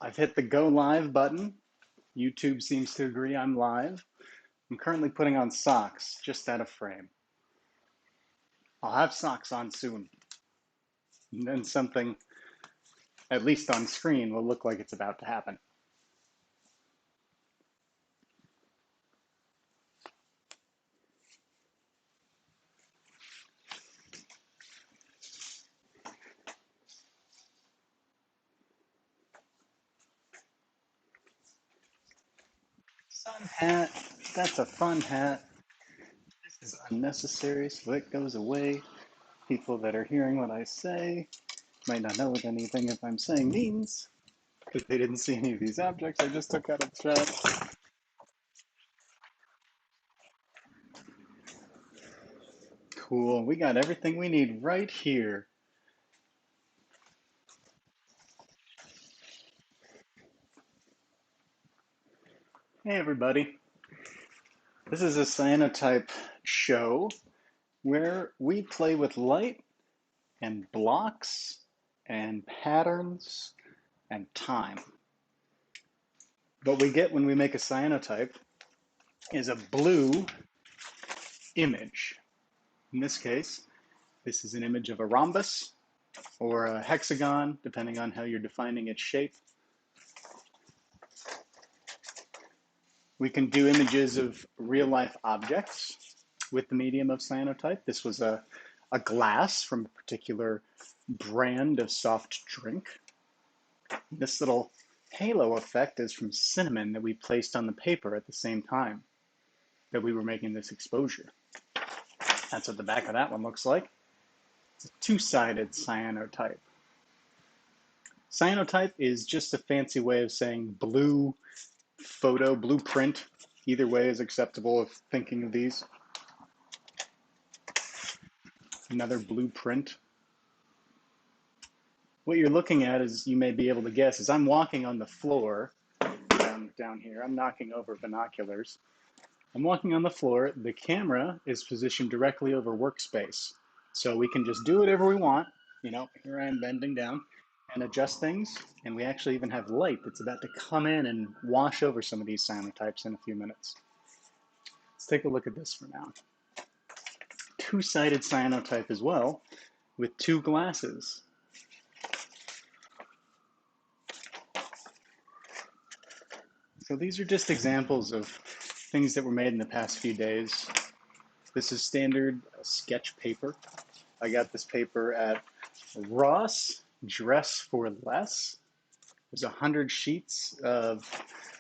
I've hit the go live button. YouTube seems to agree I'm live. I'm currently putting on socks just out of frame. I'll have socks on soon. And then something, at least on screen, will look like it's about to happen. Sun hat, that's a fun hat. This is unnecessary, so it goes away. People that are hearing what I say might not know what anything if I'm saying means, because they didn't see any of these objects I just took out of the chat. Cool, we got everything we need right here. Hey everybody, this is a cyanotype show where we play with light and blocks and patterns and time. What we get when we make a cyanotype is a blue image. In this case, this is an image of a rhombus or a hexagon, depending on how you're defining its shape. We can do images of real-life objects with the medium of cyanotype. This was a glass from a particular brand of soft drink. This little halo effect is from cinnamon that we placed on the paper at the same time that we were making this exposure. That's what the back of that one looks like. It's a two-sided cyanotype. Cyanotype is just a fancy way of saying blue photo, blueprint. Either way is acceptable if thinking of these. Another blueprint. What you're looking at, as you may be able to guess, is I'm walking on the floor down here. I'm knocking over binoculars. I'm walking on the floor. The camera is positioned directly over workspace. So we can just do whatever we want. You know, here I am bending down and adjust things. And we actually even have light that's about to come in and wash over some of these cyanotypes in a few minutes. Let's take a look at this for now. Two-sided cyanotype as well, with two glasses. So these are just examples of things that were made in the past few days. This is standard sketch paper. I got this paper at Ross Dress for Less. There's 100 sheets of,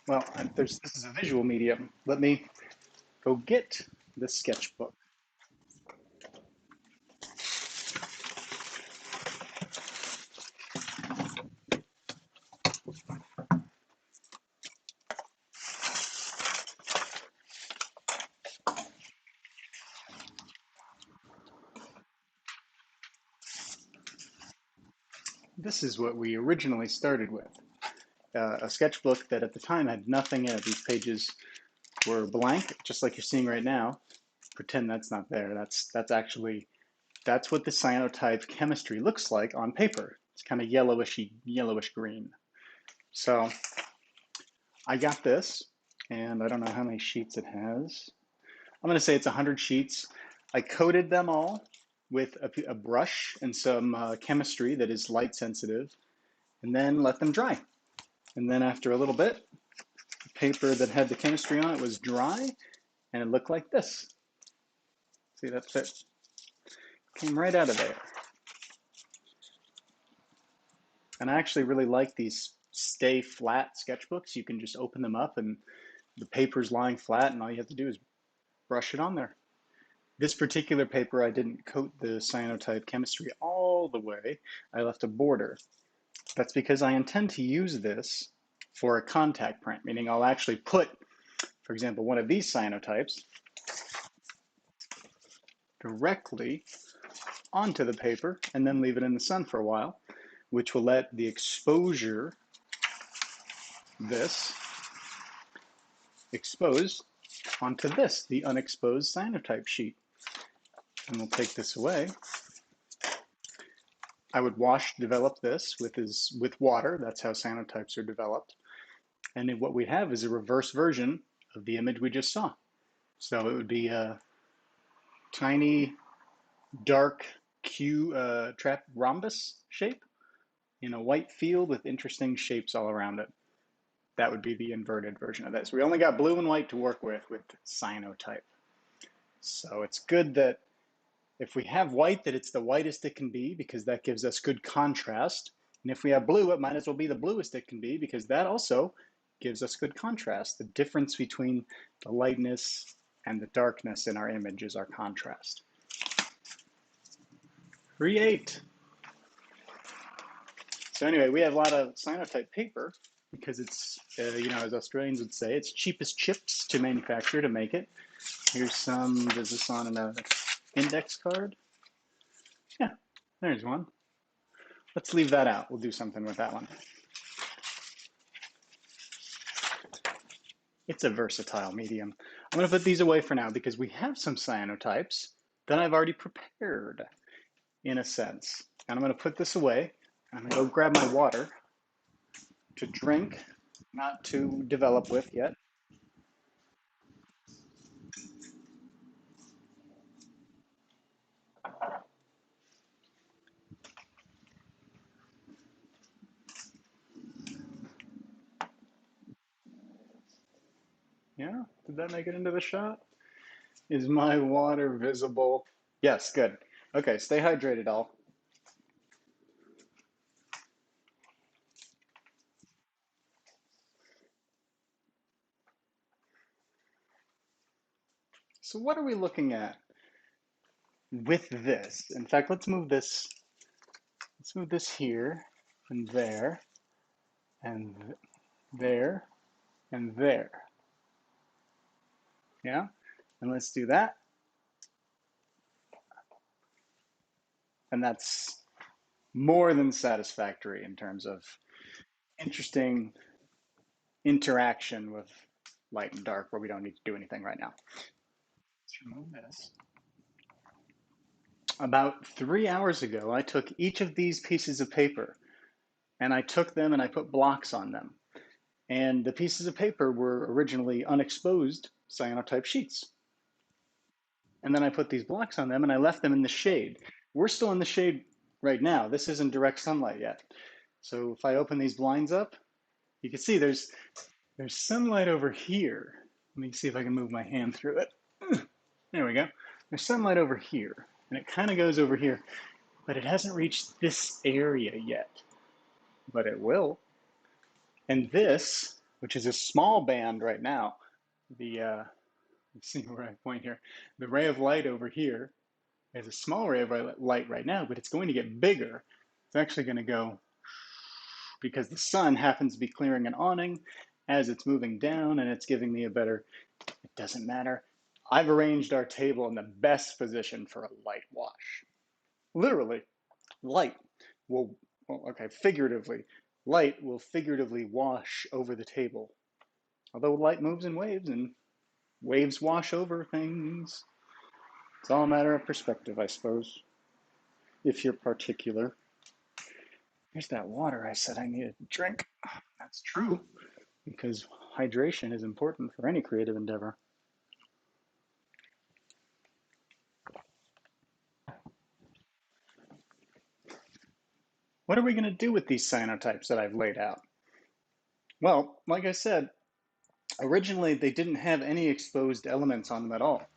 well, this is a visual medium. Let me go get the sketchbook. This is what we originally started with. A sketchbook that at the time had nothing in it. These pages were blank, just like you're seeing right now. Pretend that's not there. That's what the cyanotype chemistry looks like on paper. It's kind of yellowish green. So I got this, and I don't know how many sheets it has. I'm going to say it's 100 sheets. I coated them all with a brush and some chemistry that is light sensitive, and then let them dry. And then after a little bit, the paper that had the chemistry on it was dry, and it looked like this. See, that's it. Came right out of there. And I actually really like these stay flat sketchbooks. You can just open them up and the paper's lying flat and all you have to do is brush it on there. This particular paper, I didn't coat the cyanotype chemistry all the way. I left a border. That's because I intend to use this for a contact print, meaning I'll actually put, for example, one of these cyanotypes directly onto the paper and then leave it in the sun for a while, which will let the exposure, this, expose onto this, the unexposed cyanotype sheet. And we'll take this away. I would develop this with water. That's how cyanotypes are developed. And then what we have is a reverse version of the image we just saw. So it would be a tiny, dark trap rhombus shape in a white field with interesting shapes all around it. That would be the inverted version of this. We only got blue and white to work with cyanotype. So it's good that if we have white, that it's the whitest it can be, because that gives us good contrast. And if we have blue, it might as well be the bluest it can be, because that also gives us good contrast. The difference between the lightness and the darkness in our image is our contrast. Create. So anyway, we have a lot of cyanotype paper because it's, as Australians would say, it's cheap as chips to manufacture, to make it. Here's some, is this on an index card? Yeah, there's one. Let's leave that out. We'll do something with that one. It's a versatile medium. I'm going to put these away for now because we have some cyanotypes that I've already prepared, in a sense. And I'm going to put this away. I'm going to go grab my water to drink, not to develop with yet. Yeah, did that make it into the shot? Is my water visible? Yes, good. Okay, stay hydrated, all. So what are we looking at with this? In fact, let's move this here and there and there and there. Yeah, and let's do that. And that's more than satisfactory in terms of interesting interaction with light and dark where we don't need to do anything right now. Let's remove this. About 3 hours ago, I took each of these pieces of paper and I took them and I put blocks on them. And the pieces of paper were originally unexposed cyanotype sheets. And then I put these blocks on them and I left them in the shade. We're still in the shade right now. This isn't direct sunlight yet. So if I open these blinds up, you can see there's sunlight over here. Let me see if I can move my hand through it. There we go. There's sunlight over here, and it kind of goes over here, but it hasn't reached this area yet, but it will. And this, which is a small band right now, let's see where I point here, the ray of light over here is a small ray of light right now, but it's going to get bigger. It's actually going to go, because the sun happens to be clearing an awning as it's moving down, and it's giving me a better, it doesn't matter. I've arranged our table in the best position for a light wash. Literally, light will, okay, figuratively, light will figuratively wash over the table. Although light moves in waves and waves wash over things. It's all a matter of perspective, I suppose, if you're particular. Here's that water I said I needed to drink. That's true, because hydration is important for any creative endeavor. What are we going to do with these cyanotypes that I've laid out? Well, like I said, originally they didn't have any exposed elements on them at all.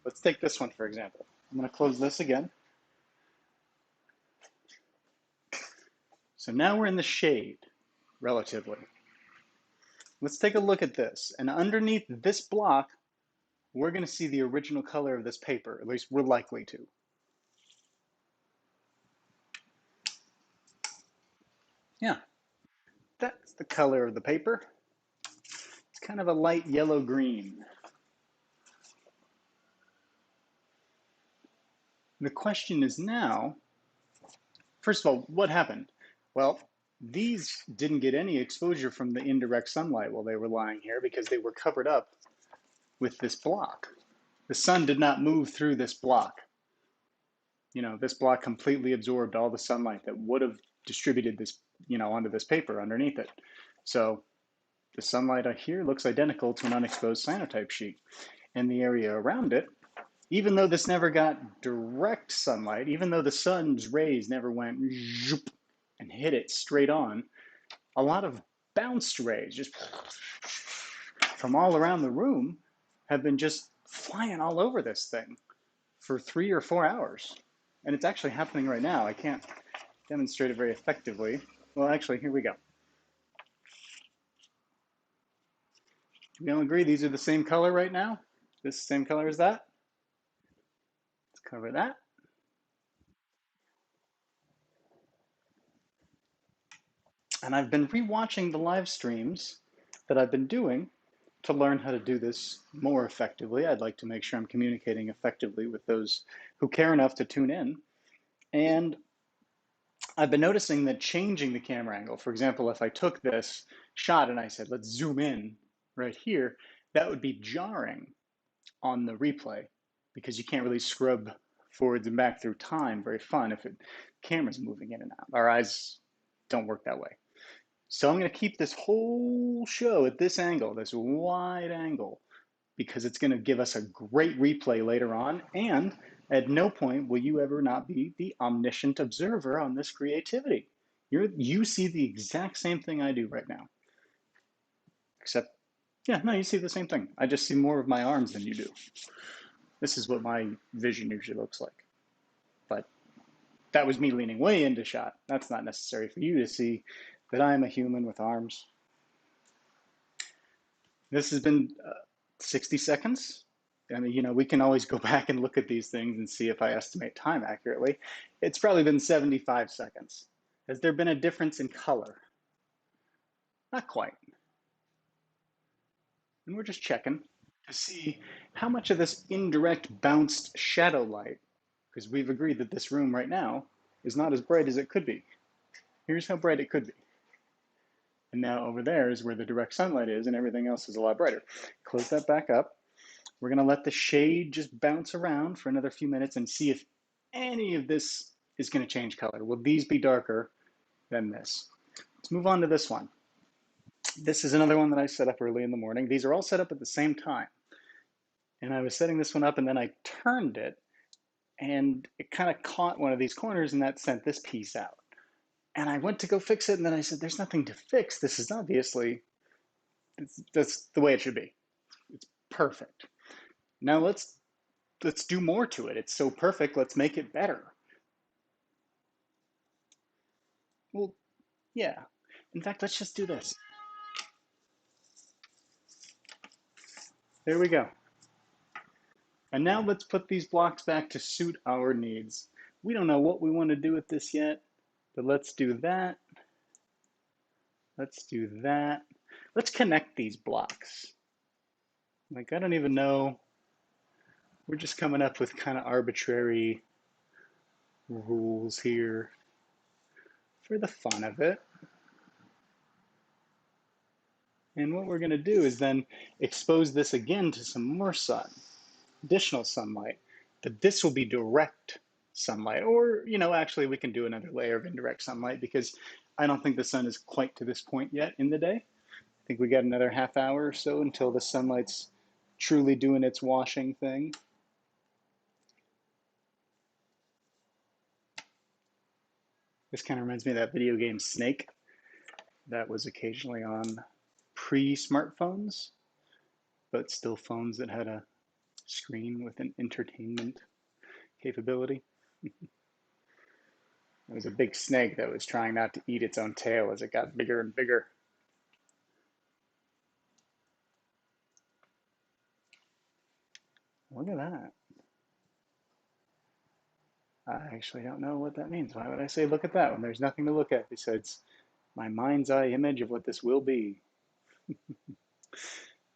Let's take this one, for example. I'm going to close this again. So now we're in the shade, relatively. Let's take a look at this. And underneath this block, we're going to see the original color of this paper. At least we're likely to. Yeah, that's the color of the paper. It's kind of a light yellow-green. The question is now, first of all, what happened? Well, these didn't get any exposure from the indirect sunlight while they were lying here because they were covered up with this block. The sun did not move through this block. You know, this block completely absorbed all the sunlight that would have distributed this, you know, onto this paper underneath it. So the sunlight here looks identical to an unexposed cyanotype sheet. And the area around it, even though this never got direct sunlight, even though the sun's rays never went zoop and hit it straight on, a lot of bounced rays just from all around the room have been just flying all over this thing for 3 or 4 hours. And it's actually happening right now. I can't demonstrate it very effectively. Well, actually, here we go. Do we all agree these are the same color right now? This same color as that? Let's cover that. And I've been rewatching the live streams that I've been doing to learn how to do this more effectively. I'd like to make sure I'm communicating effectively with those who care enough to tune in. And I've been noticing that changing the camera angle, for example, if I took this shot and I said, let's zoom in right here, that would be jarring on the replay because you can't really scrub forwards and back through time very fun if the camera's moving in and out. Our eyes don't work that way. So I'm going to keep this whole show at this angle, this wide angle, because it's going to give us a great replay later on. And at no point will you ever not be the omniscient observer on this creativity. You see the exact same thing I do right now. Except, yeah, no, you see the same thing. I just see more of my arms than you do. This is what my vision usually looks like. But that was me leaning way into shot. That's not necessary for you to see that I'm a human with arms. This has been 60 seconds. I mean, you know, we can always go back and look at these things and see if I estimate time accurately. It's probably been 75 seconds. Has there been a difference in color? Not quite. And we're just checking to see how much of this indirect bounced shadow light, because we've agreed that this room right now is not as bright as it could be. Here's how bright it could be. And now over there is where the direct sunlight is and everything else is a lot brighter. Close that back up. We're going to let the shade just bounce around for another few minutes and see if any of this is going to change color. Will these be darker than this? Let's move on to this one. This is another one that I set up early in the morning. These are all set up at the same time. And I was setting this one up and then I turned it and it kind of caught one of these corners and that sent this piece out. And I went to go fix it and then I said, there's nothing to fix. This is obviously, that's the way it should be. It's perfect. Now let's do more to it. It's so perfect, let's make it better. Well, yeah. In fact, let's just do this. There we go. And now let's put these blocks back to suit our needs. We don't know what we want to do with this yet, but let's do that. Let's do that. Let's connect these blocks. Like, I don't even know. We're just coming up with kind of arbitrary rules here for the fun of it. And what we're going to do is then expose this again to some more sun, additional sunlight, but this will be direct sunlight. Or, you know, actually we can do another layer of indirect sunlight because I don't think the sun is quite to this point yet in the day. I think we got another half hour or so until the sunlight's truly doing its washing thing. This kind of reminds me of that video game Snake that was occasionally on pre-smartphones, but still phones that had a screen with an entertainment capability. It was a big snake that was trying not to eat its own tail as it got bigger and bigger. Look at that. I actually don't know what that means. Why would I say look at that when there's nothing to look at besides my mind's eye image of what this will be?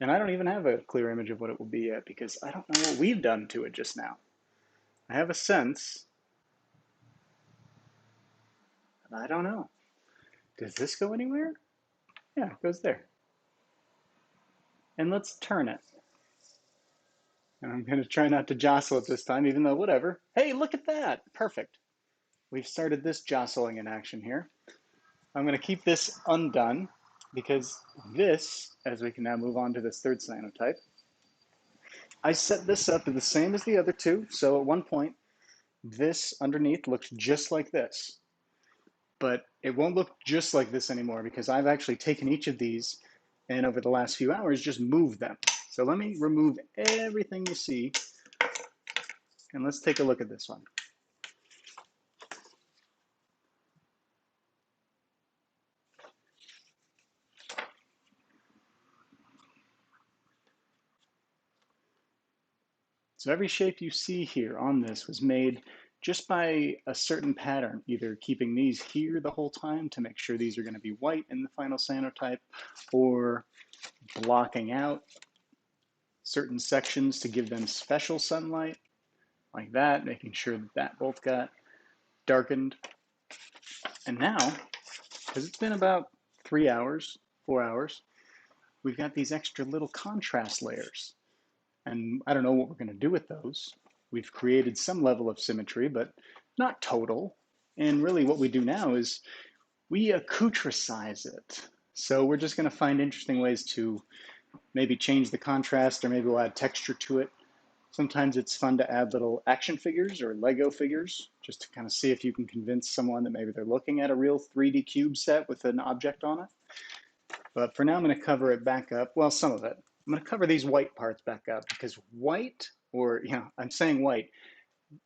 And I don't even have a clear image of what it will be yet because I don't know what we've done to it just now. I have a sense, but I don't know. Does this go anywhere? Yeah, it goes there. And let's turn it. And I'm going to try not to jostle it this time, even though whatever. Hey, look at that. Perfect. We've started this jostling in action here. I'm going to keep this undone because this, as we can now move on to this third cyanotype, I set this up the same as the other two. So at one point, this underneath looks just like this, but it won't look just like this anymore because I've actually taken each of these and over the last few hours just moved them. So let me remove everything you see and let's take a look at this one. So every shape you see here on this was made just by a certain pattern, either keeping these here the whole time to make sure these are going to be white in the final cyanotype, or blocking out certain sections to give them special sunlight, like that, making sure that that both got darkened. And now, because it's been about 3 hours, 4 hours, we've got these extra little contrast layers. And I don't know what we're going to do with those. We've created some level of symmetry, but not total. And really what we do now is we accoutricize it. So we're just going to find interesting ways to maybe change the contrast, or maybe we'll add texture to it. Sometimes it's fun to add little action figures or Lego figures, just to kind of see if you can convince someone that maybe they're looking at a real 3D cube set with an object on it. But for now, I'm going to cover it back up. Well, some of it. I'm going to cover these white parts back up because white, or, I'm saying white,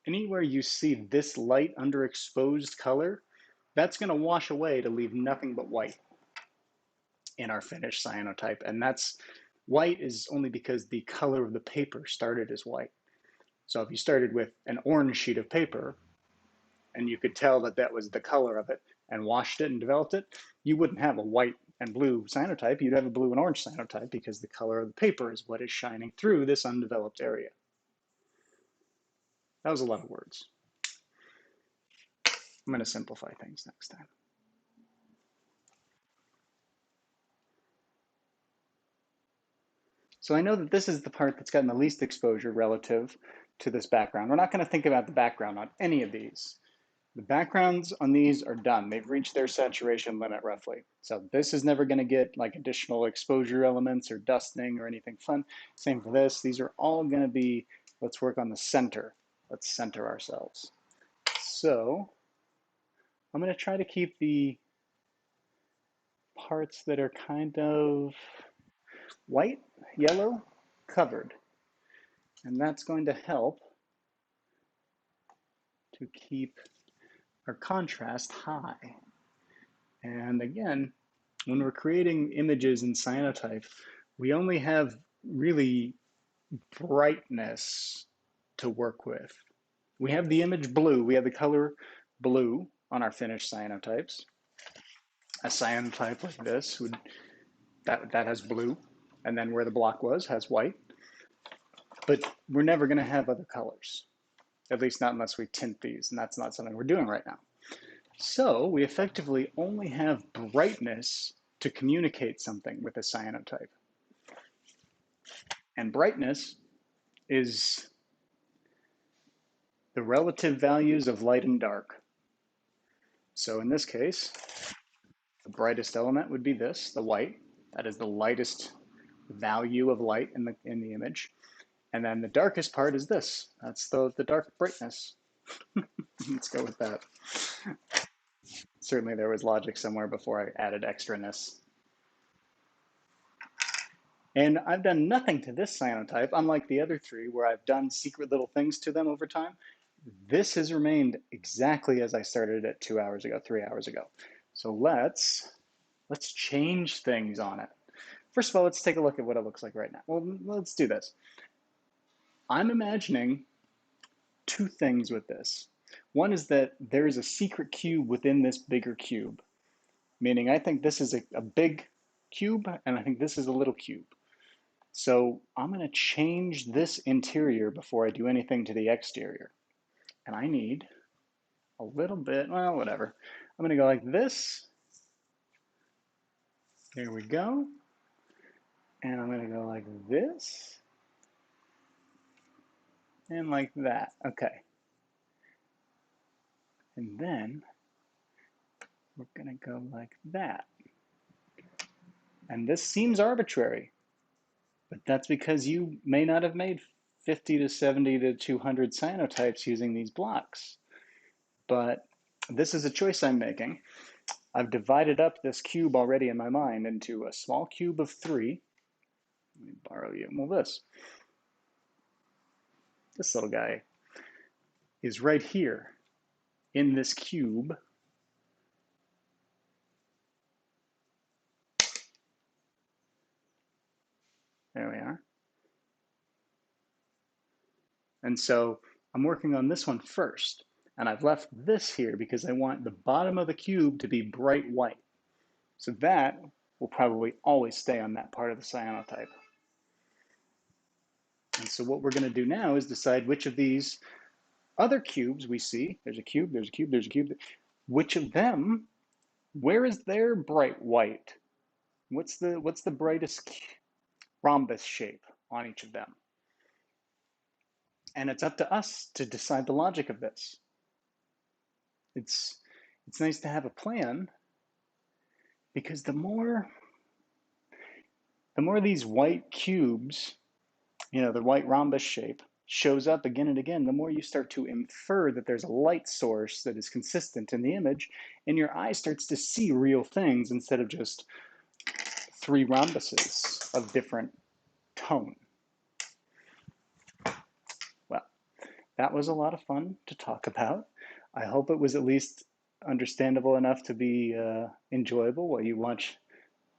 anywhere you see this light underexposed color, that's going to wash away to leave nothing but white in our finished cyanotype. And that's white is only because the color of the paper started as white. So if you started with an orange sheet of paper and you could tell that that was the color of it and washed it and developed it, you wouldn't have a white and blue cyanotype. You'd have a blue and orange cyanotype because the color of the paper is what is shining through this undeveloped area. That was a lot of words. I'm going to simplify things next time. So I know that this is the part that's gotten the least exposure relative to this background. We're not going to think about the background on any of these. The backgrounds on these are done. They've reached their saturation limit roughly. So this is never going to get like additional exposure elements or dusting or anything fun. Same for this. These are all going to be, let's work on the center. Let's center ourselves. So I'm going to try to keep the parts that are kind of white, yellow, covered. And that's going to help to keep our contrast high. And again, when we're creating images in Cyanotype, we only have really brightness to work with. We have the image blue, we have the color blue on our finished cyanotypes. A cyanotype like this would that has blue, and then where the block was has white. But we're never going to have other colors, at least not unless we tint these, and that's not something we're doing right now. So we effectively only have brightness to communicate something with a cyanotype. And brightness is the relative values of light and dark. So in this case, the brightest element would be this, the white. That is the lightest value of light in the image. And then the darkest part is this. That's the dark brightness. Let's go with that. Certainly there was logic somewhere before I added extraness. And I've done nothing to this cyanotype, unlike the other three where I've done secret little things to them over time. This has remained exactly as I started it 2 hours ago, 3 hours ago. So let's change things on it. First of all, let's take a look at what it looks like right now. Well, let's do this. I'm imagining two things with this. One is that there is a secret cube within this bigger cube, meaning I think this is a big cube and I think this is a little cube. So I'm going to change this interior before I do anything to the exterior. And I need a little bit, well, whatever. I'm going to go like this. There we go. And I'm going to go like this. and like that. Okay. And then we're going to go like that. And this seems arbitrary, but that's because you may not have made 50 to 70 to 200 cyanotypes using these blocks. But this is a choice I'm making. I've divided up this cube already in my mind into a small cube of 3. Let me borrow you. Well, this little guy is right here in this cube. There we are. And so I'm working on this one first. And I've left this here because I want the bottom of the cube to be bright white. So that will probably always stay on that part of the cyanotype. And so what we're going to do now is decide which of these other cubes we see. There's a cube, there's a cube, there's a cube. Which of them, where is their bright white? What's the brightest rhombus shape on each of them? And it's up to us to decide the logic of this. It's nice to have a plan, because the more these white cubes, the white rhombus shape shows up again and again, the more you start to infer that there's a light source that is consistent in the image, and your eye starts to see real things instead of just 3 rhombuses of different tone. Well, that was a lot of fun to talk about. I hope it was at least understandable enough to be enjoyable while you watch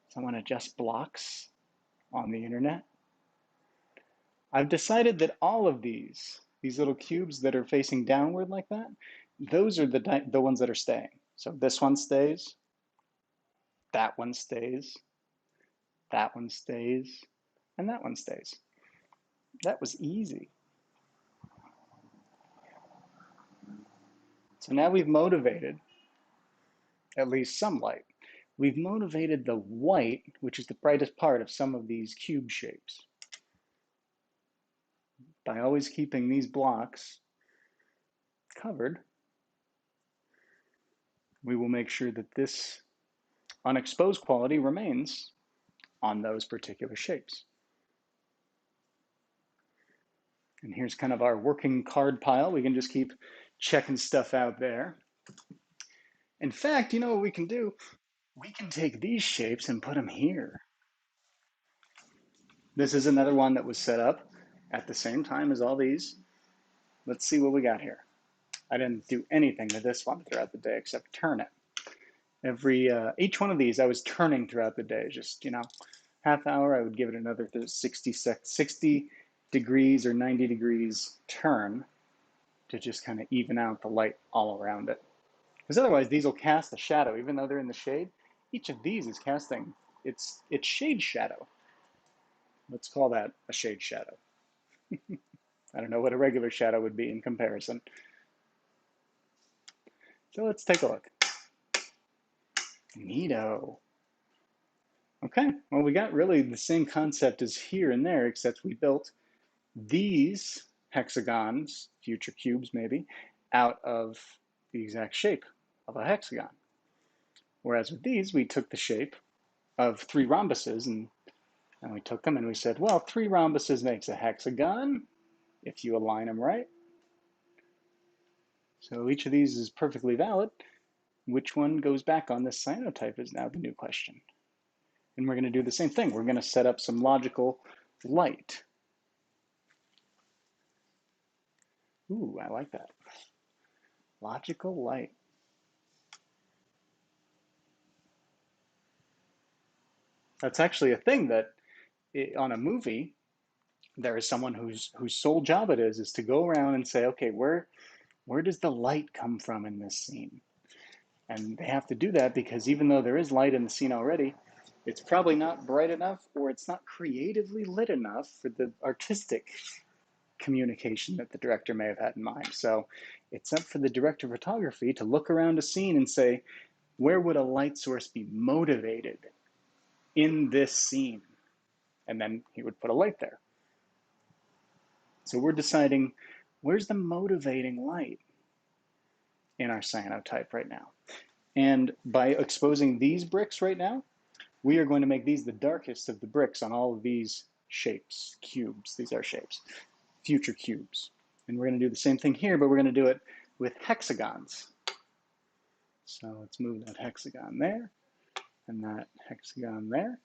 someone adjust blocks on the internet. I've decided that all of these little cubes that are facing downward like that, those are the ones that are staying. So this one stays, that one stays, that one stays, and that one stays. That was easy. So now we've motivated at least some light. We've motivated the white, which is the brightest part of some of these cube shapes, by always keeping these blocks covered. We will make sure that this unexposed quality remains on those particular shapes. And here's kind of our working card pile. We can just keep checking stuff out there. In fact, you know what we can do? We can take these shapes and put them here. This is another one that was set up at the same time as all these. Let's see what we got here. I didn't do anything to this one throughout the day except turn it. Each one of these I was turning throughout the day. Just, half hour, I would give it another 60 degrees or 90 degrees turn to just kind of even out the light all around it. Because otherwise these will cast a shadow, even though they're in the shade. Each of these is casting its shade shadow. Let's call that a shade shadow. I don't know what a regular shadow would be in comparison. So let's take a look. Neato. Okay, well, we got really the same concept as here and there, except we built these hexagons, future cubes maybe, out of the exact shape of a hexagon. Whereas with these, we took the shape of 3 rhombuses and we took them and we said, well, 3 rhombuses makes a hexagon if you align them right. So each of these is perfectly valid. Which one goes back on this cyanotype is now the new question. And we're going to do the same thing. We're going to set up some logical light. Ooh, I like that. Logical light. That's actually a thing that on a movie, there is someone whose sole job it is to go around and say, okay, where does the light come from in this scene? And they have to do that because even though there is light in the scene already, it's probably not bright enough, or it's not creatively lit enough for the artistic communication that the director may have had in mind. So it's up for the director of photography to look around a scene and say, where would a light source be motivated in this scene? And then he would put a light there. So we're deciding Where's the motivating light in our cyanotype right now? And by exposing these bricks right now, we are going to make these the darkest of the bricks on all of these shapes, cubes. These are shapes, future cubes. And we're going to do the same thing here, but we're going to do it with hexagons. So let's move that hexagon there, and that hexagon there.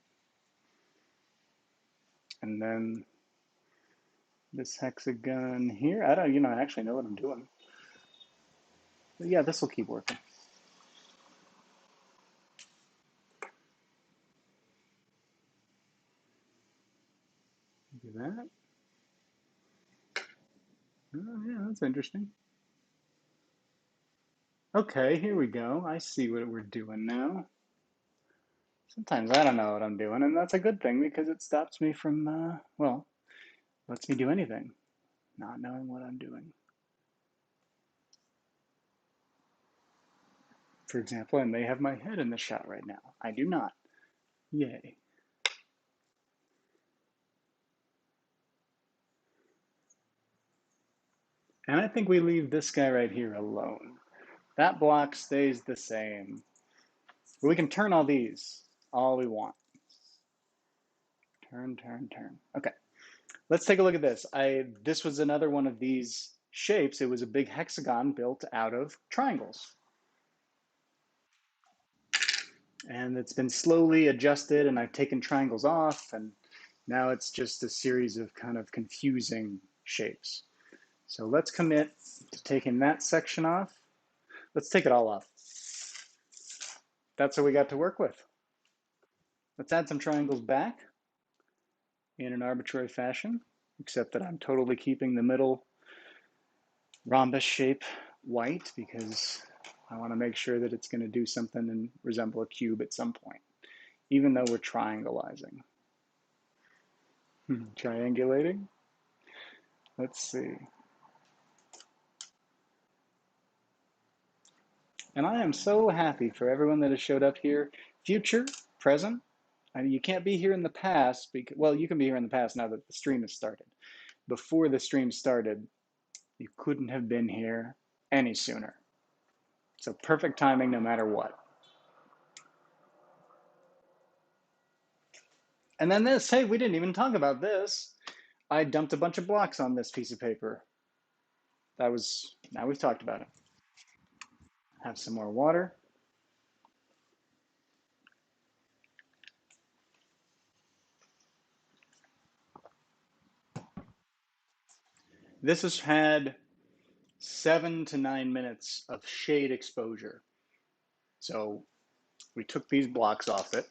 And then this hexagon here. I don't, I actually know what I'm doing. But yeah, this will keep working. Do that. Oh, yeah, that's interesting. Okay, here we go. I see what we're doing now. Sometimes I don't know what I'm doing, and that's a good thing because it stops me from, well, lets me do anything, not knowing what I'm doing. For example, I may have my head in the shot right now. I do not. Yay. And I think we leave this guy right here alone. That block stays the same. But we can turn all these all we want. Turn, turn, turn. Okay, let's take a look at this. This was another one of these shapes. It was a big hexagon built out of triangles. And it's been slowly adjusted, and I've taken triangles off, and now it's just a series of kind of confusing shapes. So let's commit to taking that section off. Let's take it all off. That's what we got to work with. Let's add some triangles back in an arbitrary fashion, except that I'm totally keeping the middle rhombus shape white because I want to make sure that it's going to do something and resemble a cube at some point, even though we're triangulizing. Triangulating? Let's see. And I am so happy for everyone that has showed up here, future, present. I mean, you can't be here in the past, because, well, you can be here in the past now that the stream has started. Before the stream started, you couldn't have been here any sooner. So perfect timing no matter what. And then this, hey, we didn't even talk about this. I dumped a bunch of blocks on this piece of paper. Now we've talked about it. Have some more water. This has had 7 to 9 minutes of shade exposure. So we took these blocks off it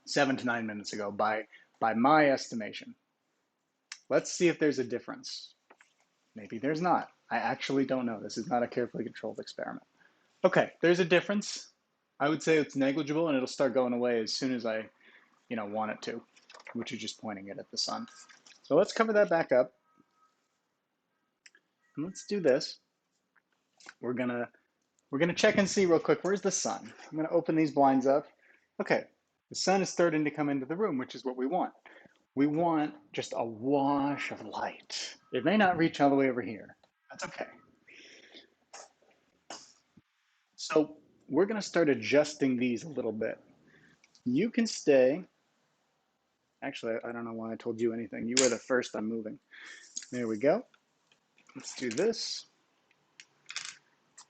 7 to 9 minutes ago by my estimation. Let's see if there's a difference. Maybe there's not. I actually don't know. This is not a carefully controlled experiment. Okay, there's a difference. I would say it's negligible, and it'll start going away as soon as I, want it to, which is just pointing it at the sun. So let's cover that back up. And let's do this. We're gonna check and see real quick. Where's the sun? I'm gonna open these blinds up. Okay, the sun is starting to come into the room, which is what we want. We want just a wash of light. It may not reach all the way over here. That's okay. So we're going to start adjusting these a little bit. You can stay. Actually, I don't know why I told you anything. You were the first I'm moving. There we go. Let's do this.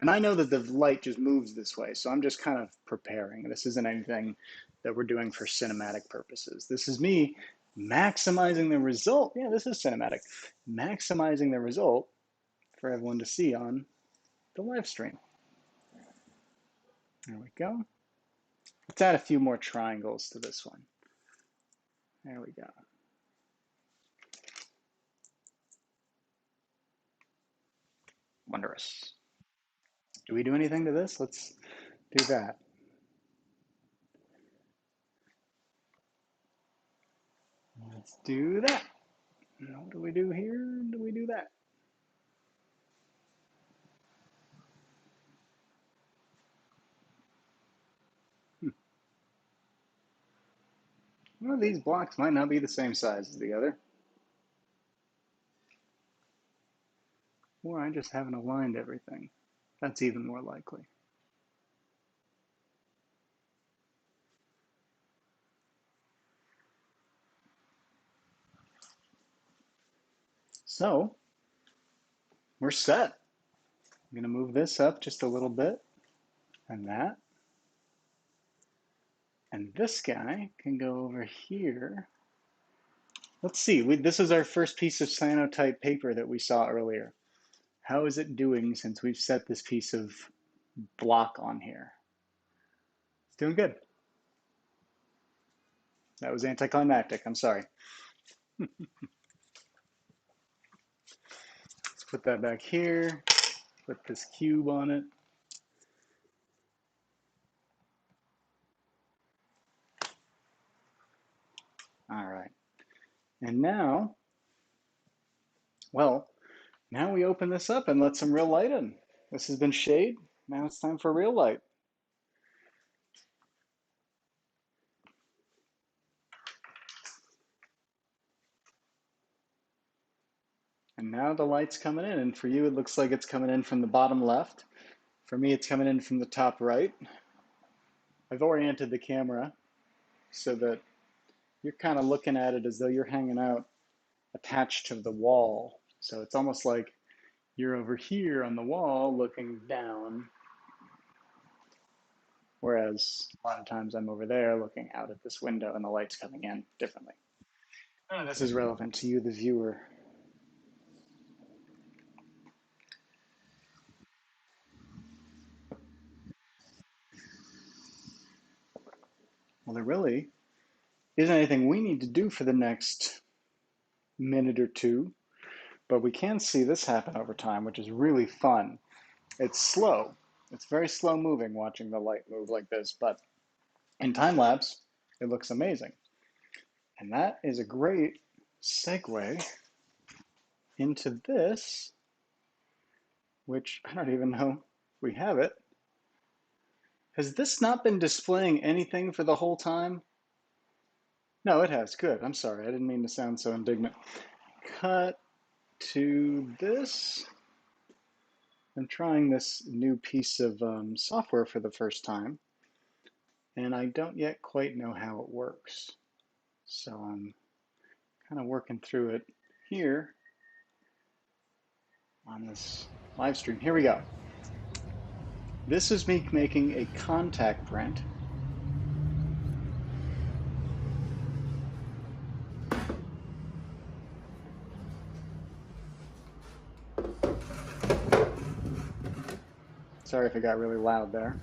And I know that the light just moves this way, so I'm just kind of preparing. This isn't anything that we're doing for cinematic purposes. This is me maximizing the result. Yeah, this is cinematic. Maximizing the result for everyone to see on the live stream. There we go. Let's add a few more triangles to this one. There we go. Wondrous. Do we do anything to this? Let's do that. Let's do that. What do we do here? Do we do that? One of these blocks might not be the same size as the other. Or I just haven't aligned everything. That's even more likely. So we're set. I'm going to move this up just a little bit, and that. And this guy can go over here. Let's see, this is our first piece of cyanotype paper that we saw earlier. How is it doing since we've set this piece of block on here? It's doing good. That was anticlimactic, I'm sorry. Let's put that back here, put this cube on it. All right, and now, well, now we open this up and let some real light in. This has been shade, now it's time for real light. And now the light's coming in, and for you it looks like it's coming in from the bottom left. For me it's coming in from the top right. I've oriented the camera so that you're kind of looking at it as though you're hanging out attached to the wall. So it's almost like you're over here on the wall looking down, whereas a lot of times I'm over there looking out at this window and the light's coming in differently. None of this is relevant to you, the viewer. Well, there really isn't anything we need to do for the next minute or two, but we can see this happen over time, which is really fun. It's slow. It's very slow moving watching the light move like this, but in time lapse, it looks amazing. And that is a great segue into this, which I don't even know if we have it. Has this not been displaying anything for the whole time? No, it has. Good. I'm sorry. I didn't mean to sound so indignant. Cut to this. I'm trying this new piece of software for the first time, and I don't yet quite know how it works. So I'm kind of working through it here on this live stream. Here we go. This is me making a contact print. Sorry if it got really loud there.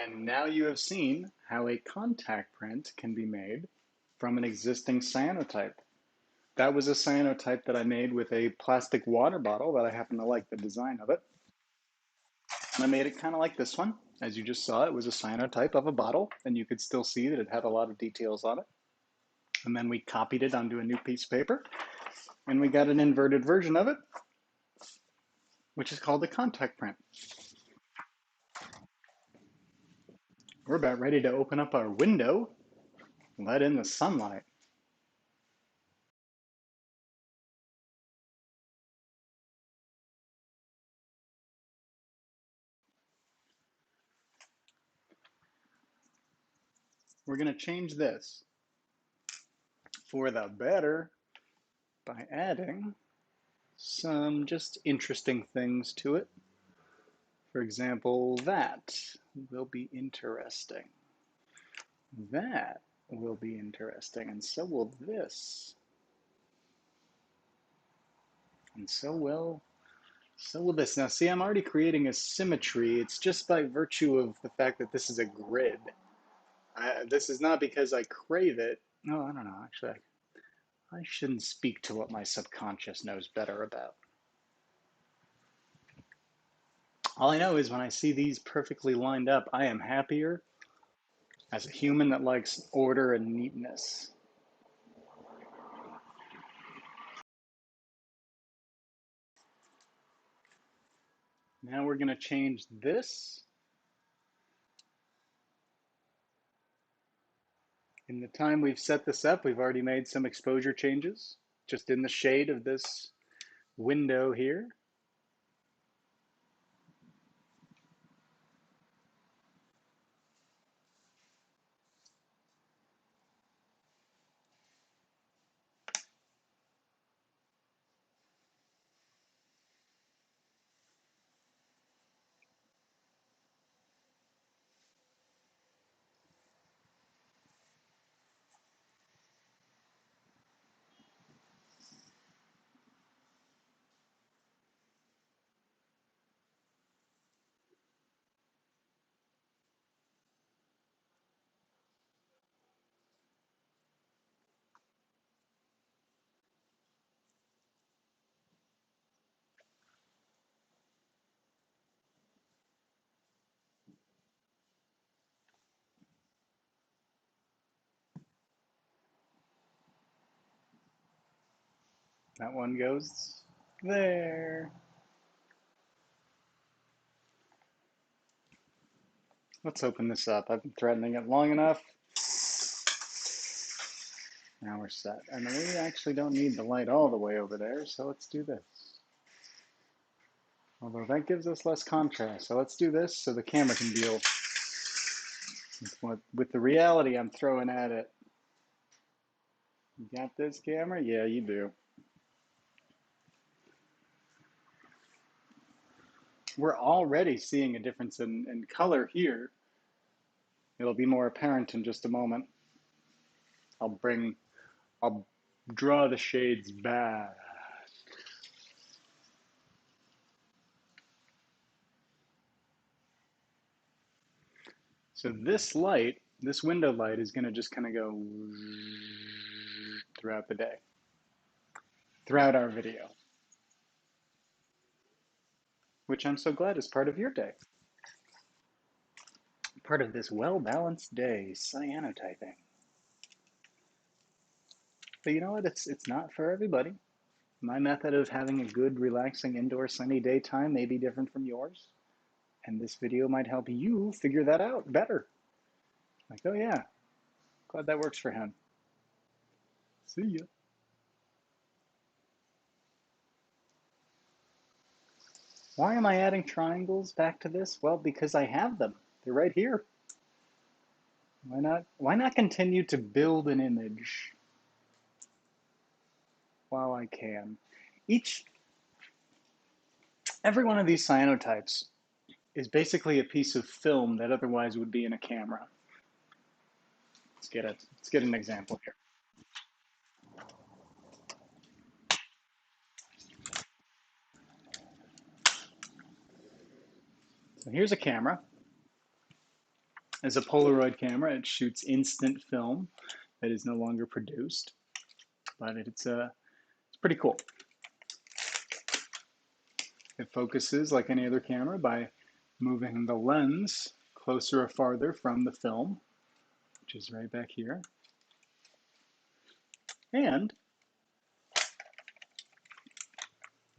And now you have seen how a contact print can be made from an existing cyanotype. That was a cyanotype that I made with a plastic water bottle that I happen to like the design of it. And I made it kind of like this one. As you just saw, it was a cyanotype of a bottle, and you could still see that it had a lot of details on it. And then we copied it onto a new piece of paper, and we got an inverted version of it, which is called a contact print. We're about ready to open up our window and let in the sunlight. We're going to change this for the better by adding some just interesting things to it. For example, that will be interesting. That will be interesting, and so will this. And so will this. Now, see, I'm already creating a symmetry. It's just by virtue of the fact that this is a grid. This is not because I crave it. No, I don't know. Actually, I shouldn't speak to what my subconscious knows better about. All I know is when I see these perfectly lined up, I am happier as a human that likes order and neatness. Now we're going to change this. In the time we've set this up, we've already made some exposure changes just in the shade of this window here. That one goes there. Let's open this up. I've been threatening it long enough. Now we're set. And we actually don't need the light all the way over there, so let's do this. Although that gives us less contrast. So let's do this so the camera can deal with the reality I'm throwing at it. You got this camera? Yeah, you do. We're already seeing a difference in color here. It'll be more apparent in just a moment. I'll draw the shades back. So this light, this window light, is going to just kind of go throughout the day, throughout our video, which I'm so glad is part of your day. Part of this well-balanced day, cyanotyping. But you know what? It's not for everybody. My method of having a good, relaxing, indoor sunny daytime may be different from yours. And this video might help you figure that out better. Like, oh yeah, glad that works for him. See ya. Why am I adding triangles back to this? Well, because I have them. They're right here. Why not continue to build an image while I can? Every one of these cyanotypes is basically a piece of film that otherwise would be in a camera. Let's get an example here. So here's a camera. As a Polaroid camera, it shoots instant film that is no longer produced, but it's pretty cool. It focuses like any other camera by moving the lens closer or farther from the film, which is right back here. And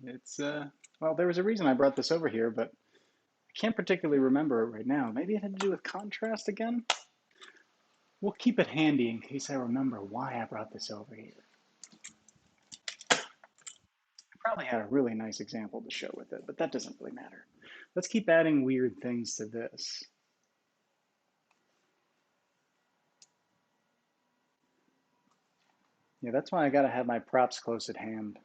it's, well, there was a reason I brought this over here, but I can't particularly remember it right now. Maybe it had to do with contrast again? We'll keep it handy in case I remember why I brought this over here. I probably had a really nice example to show with it, but that doesn't really matter. Let's keep adding weird things to this. Yeah, that's why I gotta have my props close at hand.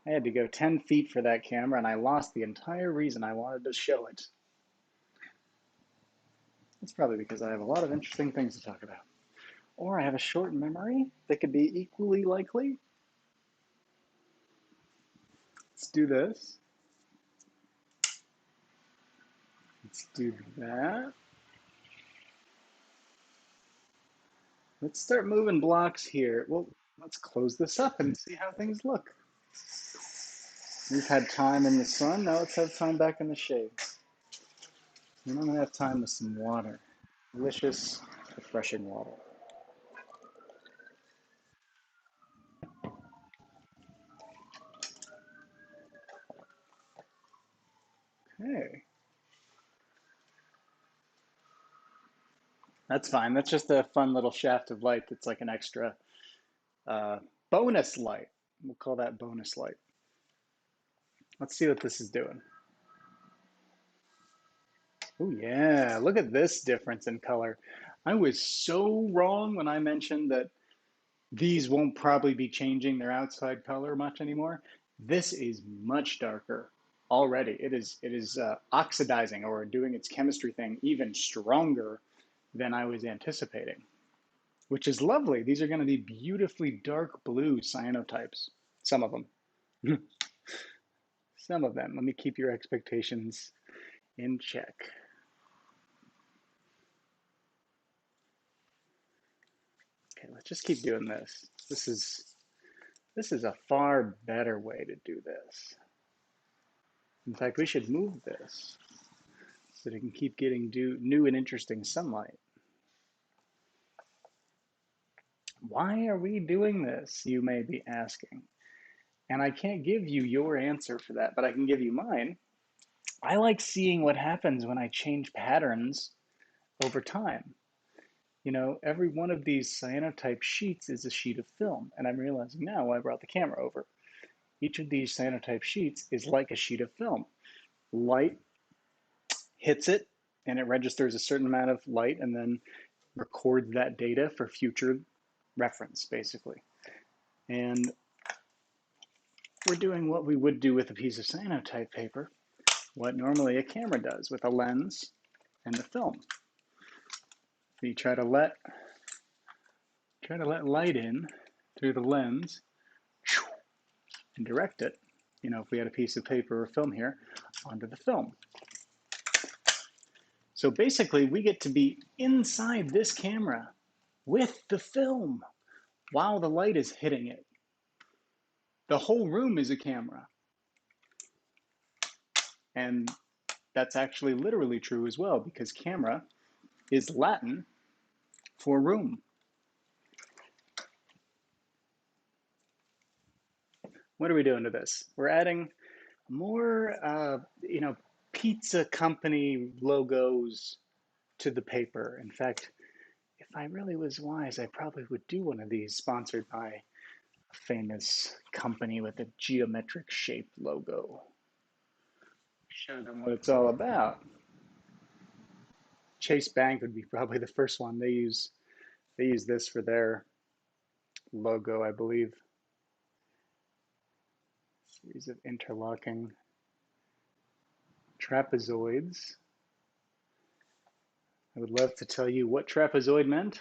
I had to go 10 feet for that camera and I lost the entire reason I wanted to show it. It's probably because I have a lot of interesting things to talk about. Or I have a short memory that could be equally likely. Let's do this. Let's do that. Let's start moving blocks here. Well, let's close this up and see how things look. We've had time in the sun, now let's have time back in the shade. And I'm gonna have time with some water. Delicious, refreshing water. Okay. That's fine. That's just a fun little shaft of light that's like an extra uh, bonus light. We'll call that bonus light. Let's see what this is doing. Oh yeah, look at this difference in color. I was so wrong when I mentioned that these won't probably be changing their outside color much anymore. This is much darker already. It is oxidizing or doing its chemistry thing even stronger than I was anticipating, which is lovely. These are going to be beautifully dark blue cyanotypes. Some of them. Some of them. Let me keep your expectations in check. Okay, let's just keep doing this. This is a far better way to do this. In fact, we should move this so that it can keep getting new and interesting sunlight. Why are we doing this, you may be asking? And I can't give you your answer for that, but I can give you mine. I like seeing what happens when I change patterns over time. You know, every one of these cyanotype sheets is a sheet of film, and I'm realizing now why I brought the camera over. Each of these cyanotype sheets is like a sheet of film. Light hits it, and it registers a certain amount of light, and then records that data for future reference, basically. And we're doing what we would do with a piece of cyanotype paper, what normally a camera does with a lens and the film. We try to let light in through the lens and direct it, you know, if we had a piece of paper or film here, onto the film. So basically, we get to be inside this camera with the film while the light is hitting it. The whole room is a camera. And that's actually literally true as well, because camera is Latin for room. What are we doing to this? We're adding more, you know, pizza company logos to the paper. In fact, if I really was wise, I probably would do one of these sponsored by a famous company with a geometric shaped logo. Show them what it's all about. Chase Bank would be probably the first one. They use this for their logo, I believe. Series of interlocking trapezoids. I would love to tell you what trapezoid meant.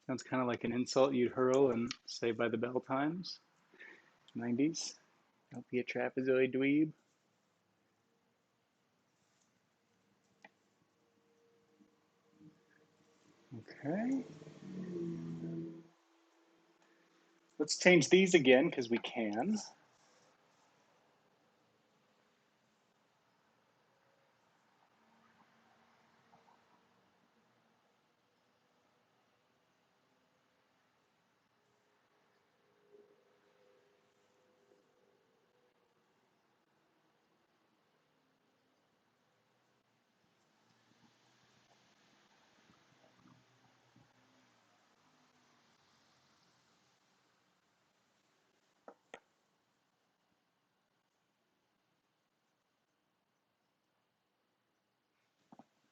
Sounds kind of like an insult you'd hurl in Saved by the Bell times, 90s. Don't be a trapezoid dweeb. Okay. Let's change these again because we can.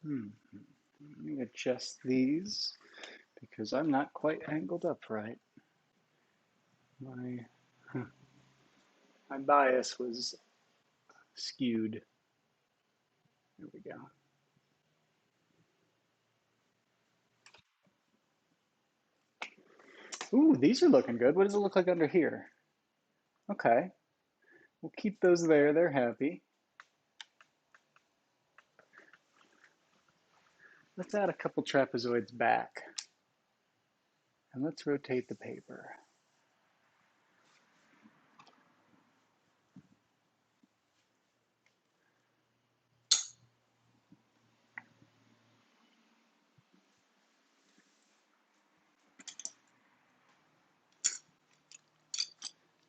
Let me adjust these because I'm not quite angled up right. My, my bias was skewed. There we go. Ooh, these are looking good. What does it look like under here? Okay, we'll keep those there. They're happy. Let's add a couple trapezoids back. And let's rotate the paper.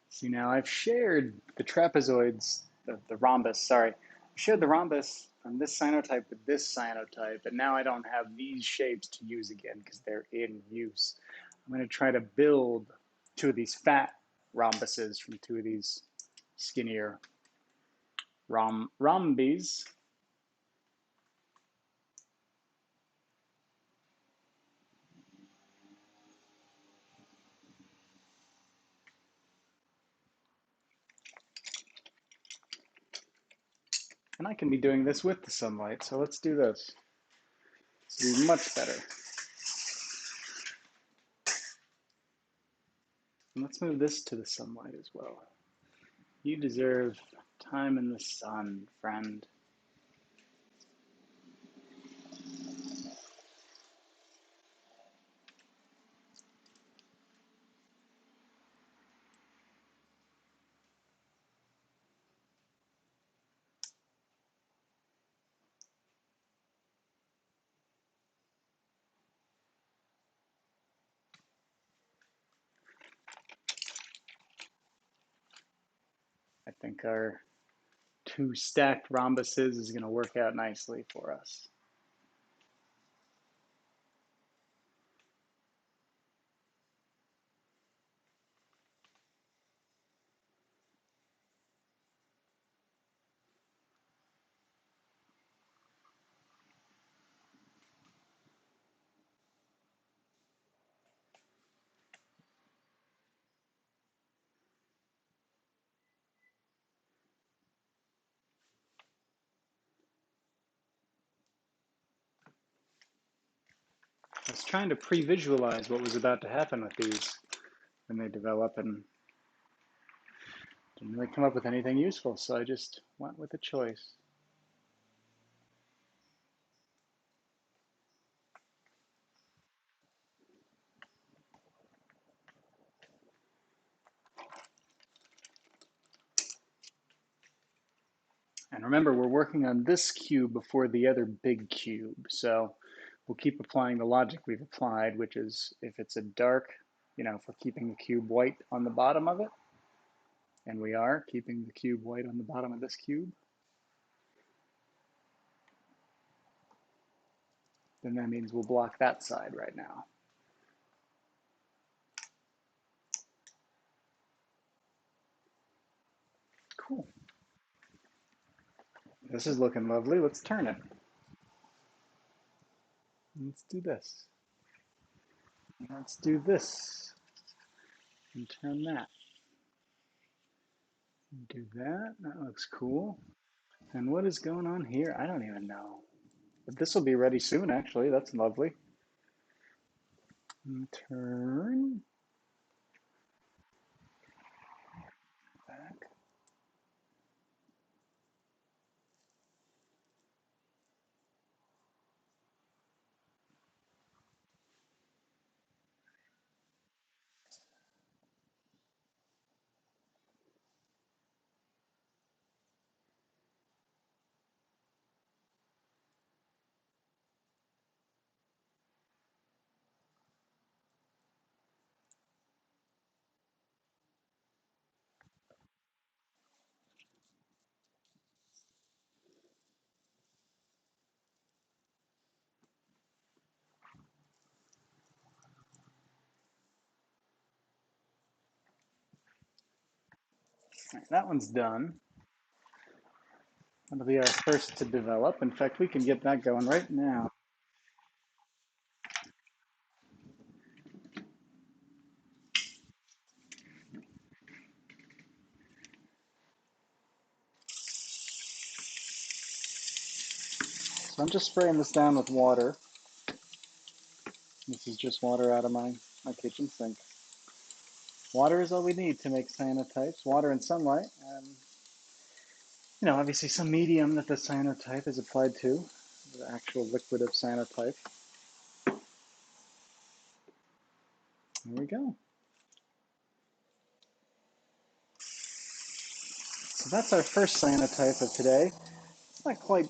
See, now I've shared the trapezoids, the rhombus, sorry. I shared the rhombus from this cyanotype with this cyanotype, and now I don't have these shapes to use again because they're in use. I'm going to try to build two of these fat rhombuses from two of these skinnier rhombies. And I can be doing this with the sunlight, so let's do this. This will be much better. And let's move this to the sunlight as well. You deserve time in the sun, friend. I think our two stacked rhombuses is going to work out nicely for us. I was trying to pre-visualize what was about to happen with these when they develop and didn't really come up with anything useful, so I just went with a choice. And remember, we're working on this cube before the other big cube, so we'll keep applying the logic we've applied, which is if it's a dark, if we're keeping the cube white on the bottom of it, and we are keeping the cube white on the bottom of this cube, then that means we'll block that side right now. Cool. This is looking lovely. Let's turn it. Let's do this. Let's do this. And turn that. Do that. That looks cool. And what is going on here? I don't even know. But this will be ready soon, actually. That's lovely. And turn. Back. Right, that one's done. That'll be our first to develop. In fact, we can get that going right now. So I'm just spraying this down with water. This is just water out of my kitchen sink. Water is all we need to make cyanotypes. Water and sunlight. Obviously some medium that the cyanotype is applied to, the actual liquid of cyanotype. There we go. So that's our first cyanotype of today. It's not quite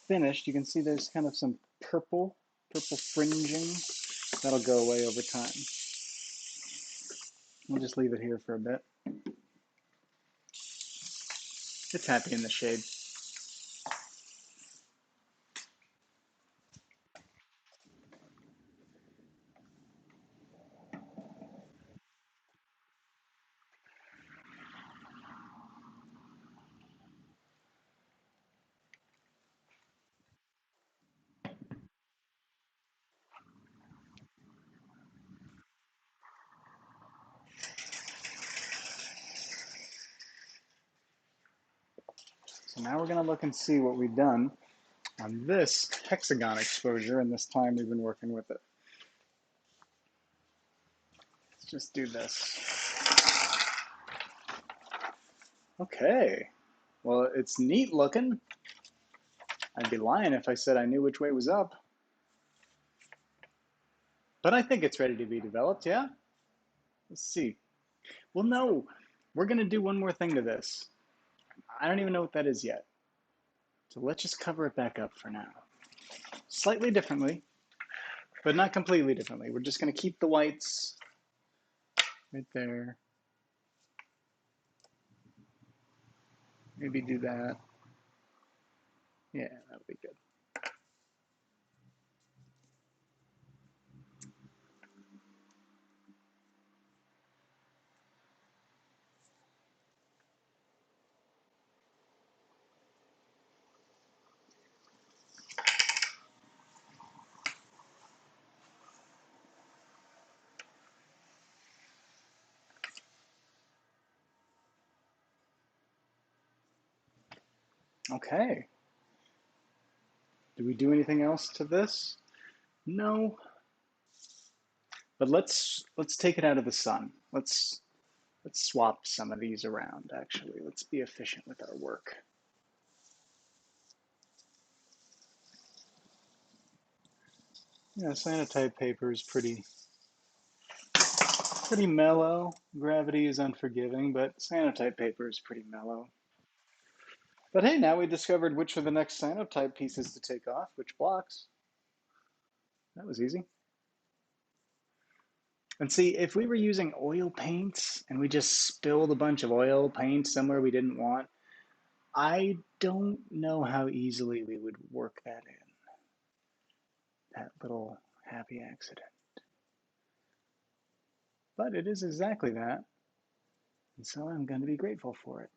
finished. You can see there's kind of some purple fringing. That'll go away over time. We'll just leave it here for a bit. It's happy in the shade. So now we're going to look and see what we've done on this hexagon exposure in this time we've been working with it. Let's just do this. Okay, well, it's neat looking. I'd be lying if I said I knew which way was up. But I think it's ready to be developed, yeah? Let's see. Well, no, we're going to do one more thing to this. I don't even know what that is yet. So let's just cover it back up for now. Slightly differently, but not completely differently. We're just going to keep the whites right there. Maybe do that. Yeah, that'll be good. Okay. Do we do anything else to this? No. But let's take it out of the sun. Let's swap some of these around, actually. Let's be efficient with our work. Yeah, cyanotype paper is pretty mellow. Gravity is unforgiving, but cyanotype paper is pretty mellow. But hey, now we discovered which are the next cyanotype pieces to take off, which blocks. That was easy. And see, if we were using oil paints and we just spilled a bunch of oil paint somewhere we didn't want, I don't know how easily we would work that in. That little happy accident. But it is exactly that. And so I'm going to be grateful for it.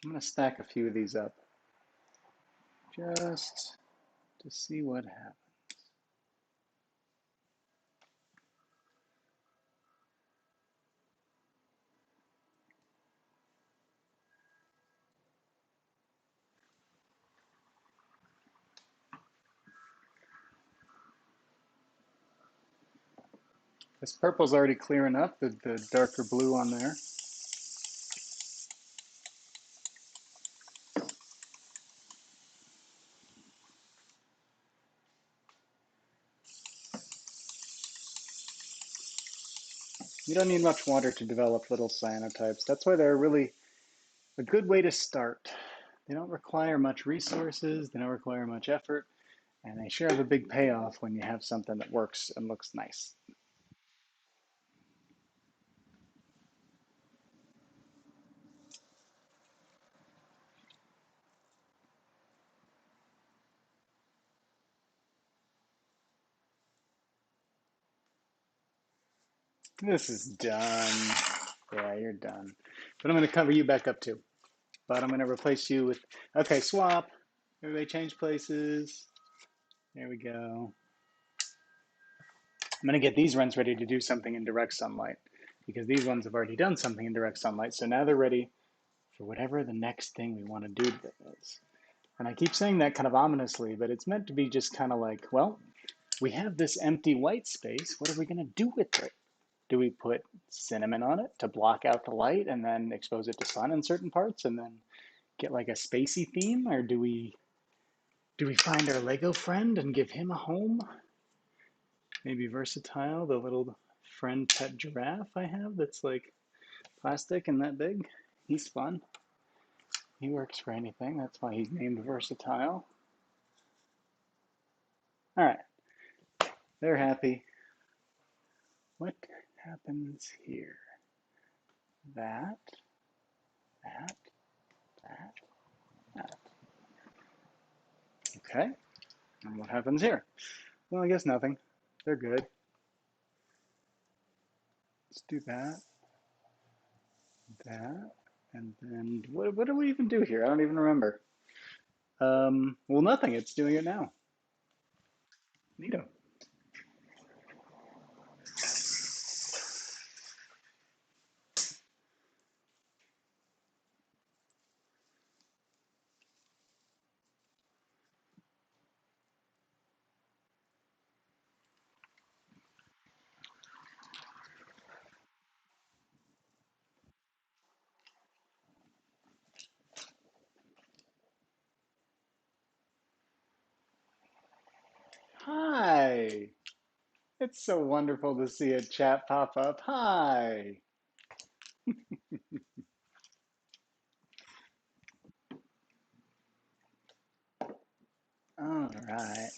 I'm going to stack a few of these up just to see what happens. This purple's already clearing up, the darker blue on there. You don't need much water to develop little cyanotypes. That's why they're really a good way to start. They don't require much resources, they don't require much effort, and they sure have a big payoff when you have something that works and looks nice. This is done. Yeah, you're done. But I'm going to cover you back up too. But I'm going to replace you with, okay, swap. Everybody change places. There we go. I'm going to get these runs ready to do something in direct sunlight because these ones have already done something in direct sunlight. So now they're ready for whatever the next thing we want to do to them is. And I keep saying that kind of ominously, but it's meant to be just kind of like, well, we have this empty white space. What are we going to do with it? Do we put cinnamon on it to block out the light and then expose it to sun in certain parts and then get like a spacey theme? Or do we find our Lego friend and give him a home? Maybe Versatile, the little friend pet giraffe I have that's like plastic and that big. He's fun. He works for anything. That's why he's named Versatile. All right, they're happy. What happens here? That, that, that, that. Okay, and what happens here? Well, I guess nothing. They're good. Let's do that, that, and then what do we even do here? I don't even remember. Well, nothing. It's doing it now. Neato. Hi. It's so wonderful to see a chat pop up. Hi. All right.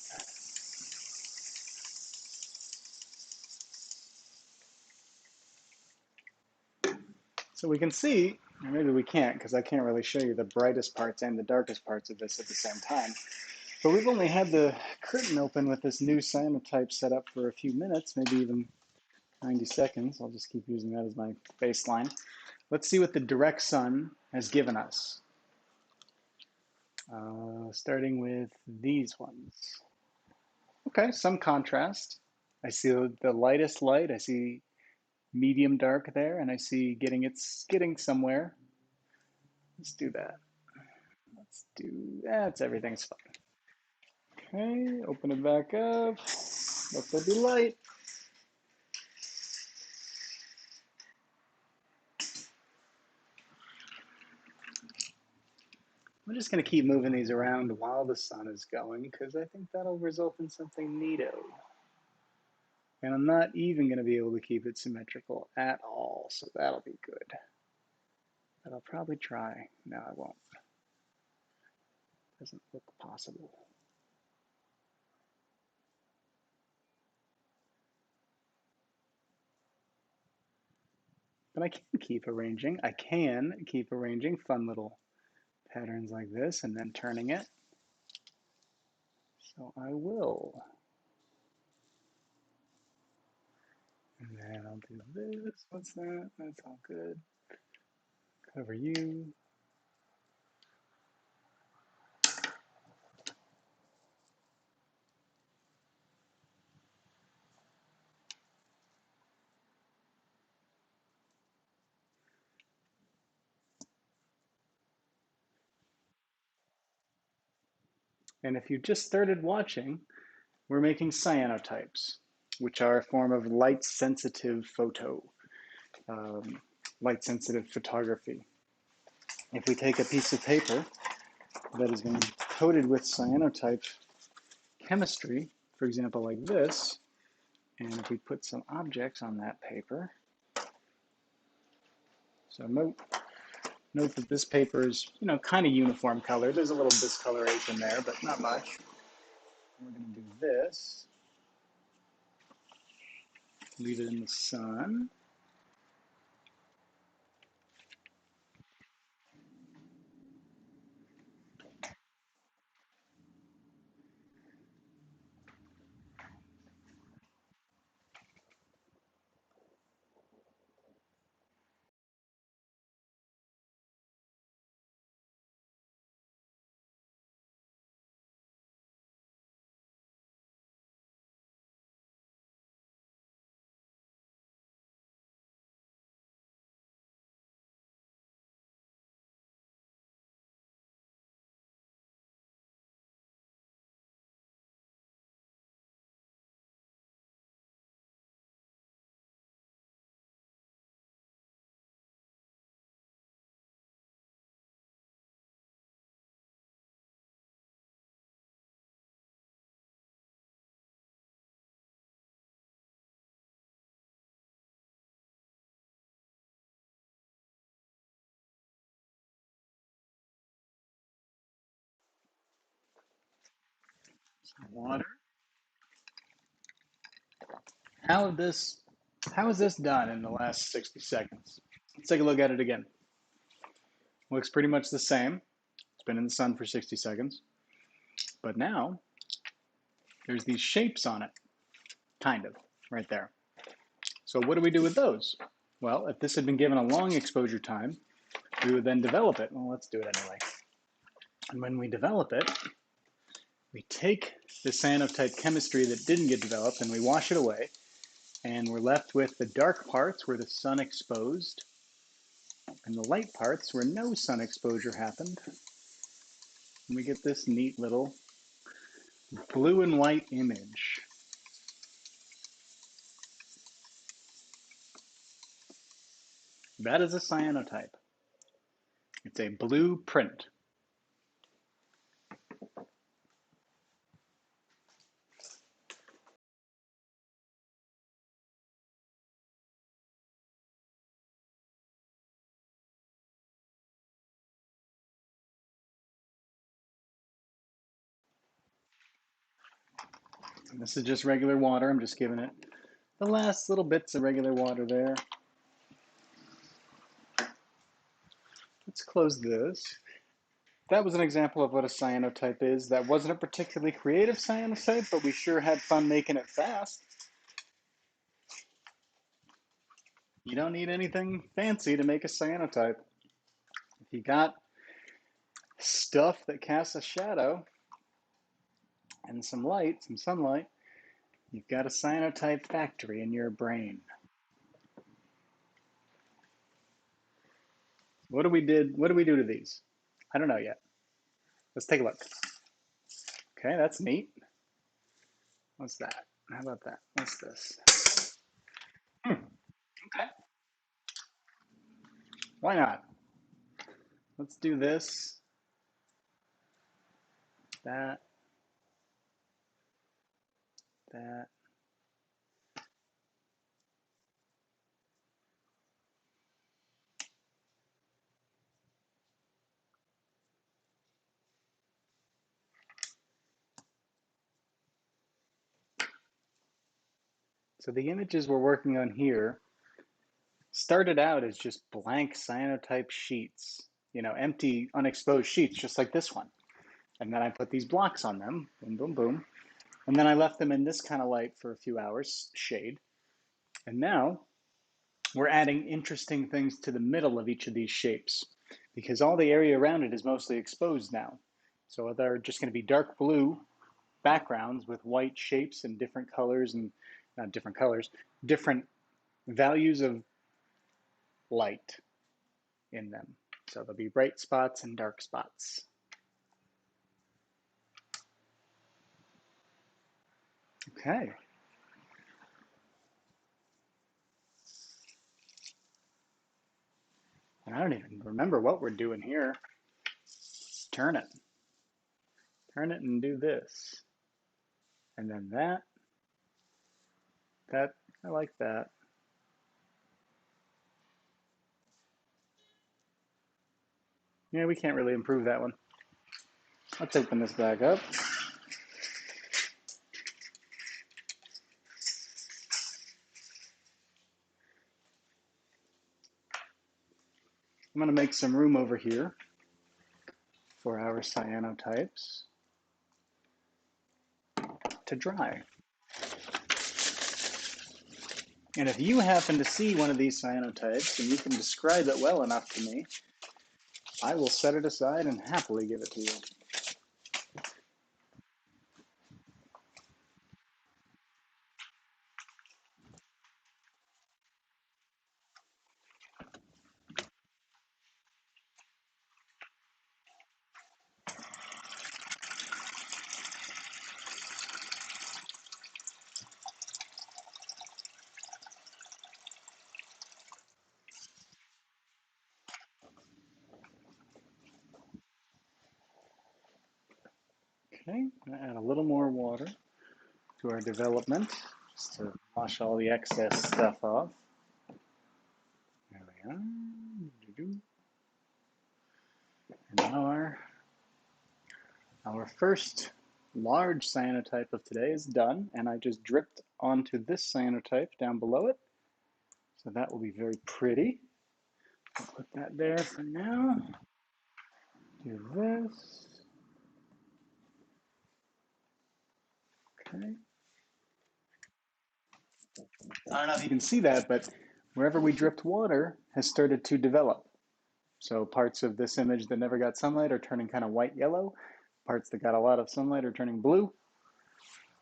So we can see, or maybe we can't because I can't really show you the brightest parts and the darkest parts of this at the same time. But we've only had the curtain open with this new cyanotype set up for a few minutes, maybe even 90 seconds. I'll just keep using that as my baseline. Let's see what the direct sun has given us. Starting with these ones. Okay, some contrast. I see the lightest light. I see medium dark there, and I see getting somewhere. Let's do that. Let's do that. Everything's fine. Okay, open it back up. Let there be light. I'm just going to keep moving these around while the sun is going because I think that'll result in something neato. And I'm not even going to be able to keep it symmetrical at all, so that'll be good. But I'll probably try. No, I won't. Doesn't look possible. But I can keep arranging. I can keep arranging fun little patterns like this and then turning it. So I will. And then I'll do this. What's that? That's all good. Cover you. And if you just started watching, we're making cyanotypes, which are a form of light-sensitive photo, light-sensitive photography. If we take a piece of paper that has been coated with cyanotype chemistry, for example, like this, and if we put some objects on that paper, So note that this paper is, kind of uniform color. There's a little discoloration there, but not much. We're going to do this. Leave it in the sun. Some water. How is this done in the last 60 seconds? Let's take a look at it again. Looks pretty much the same. It's been in the sun for 60 seconds. But now, there's these shapes on it, kind of, right there. So what do we do with those? Well, if this had been given a long exposure time, we would then develop it. Well, let's do it anyway. And when we develop it, we take the cyanotype chemistry that didn't get developed and we wash it away. And we're left with the dark parts where the sun exposed and the light parts where no sun exposure happened. And we get this neat little blue and white image. That is a cyanotype. It's a blue print. And this is just regular water. I'm just giving it the last little bits of regular water there. Let's close this. That was an example of what a cyanotype is. That wasn't a particularly creative cyanotype, but we sure had fun making it fast. You don't need anything fancy to make a cyanotype. If you got stuff that casts a shadow and some light, some sunlight, you've got a cyanotype factory in your brain. What do we do to these? I don't know yet. Let's take a look. Okay, that's neat. What's that? How about that? What's this? Okay. Why not? Let's do this, that, that. So the images we're working on here started out as just blank cyanotype sheets, empty, unexposed sheets, just like this one. And then I put these blocks on them, boom, boom, boom. And then I left them in this kind of light for a few hours, shade. And now we're adding interesting things to the middle of each of these shapes because all the area around it is mostly exposed now. So they're just going to be dark blue backgrounds with white shapes and different colors and not different colors, different values of light in them. So there'll be bright spots and dark spots. Okay. I don't even remember what we're doing here. Turn it. Turn it and do this. And then that. That, I like that. Yeah, we can't really improve that one. Let's open this back up. I'm going to make some room over here for our cyanotypes to dry. And if you happen to see one of these cyanotypes and you can describe it well enough to me, I will set it aside and happily give it to you. Okay, add a little more water to our development just to wash all the excess stuff off. There we are. And now our first large cyanotype of today is done, and I just dripped onto this cyanotype down below it. So that will be very pretty. I'll put that there for now. Do this. Okay. I don't know if you can see that, but wherever we dripped water has started to develop. So parts of this image that never got sunlight are turning kind of white yellow. Parts that got a lot of sunlight are turning blue.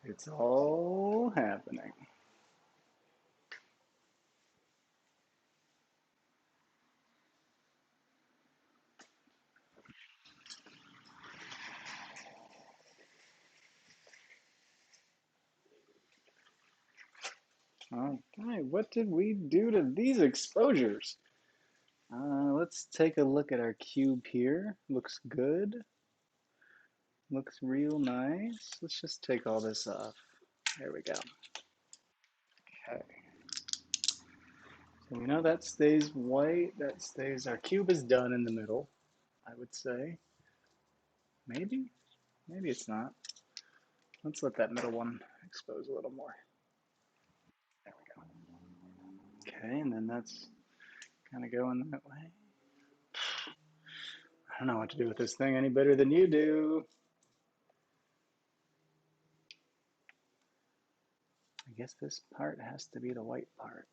It's all happening. Okay, what did we do to these exposures? Let's take a look at our cube here. Looks good. Looks real nice. Let's just take all this off. There we go. Okay. So we know that stays white. That stays, our cube is done in the middle, I would say. Maybe? Maybe it's not. Let's let that middle one expose a little more. There we go. Okay, and then that's kind of going that way. I don't know what to do with this thing any better than you do. I guess this part has to be the white part.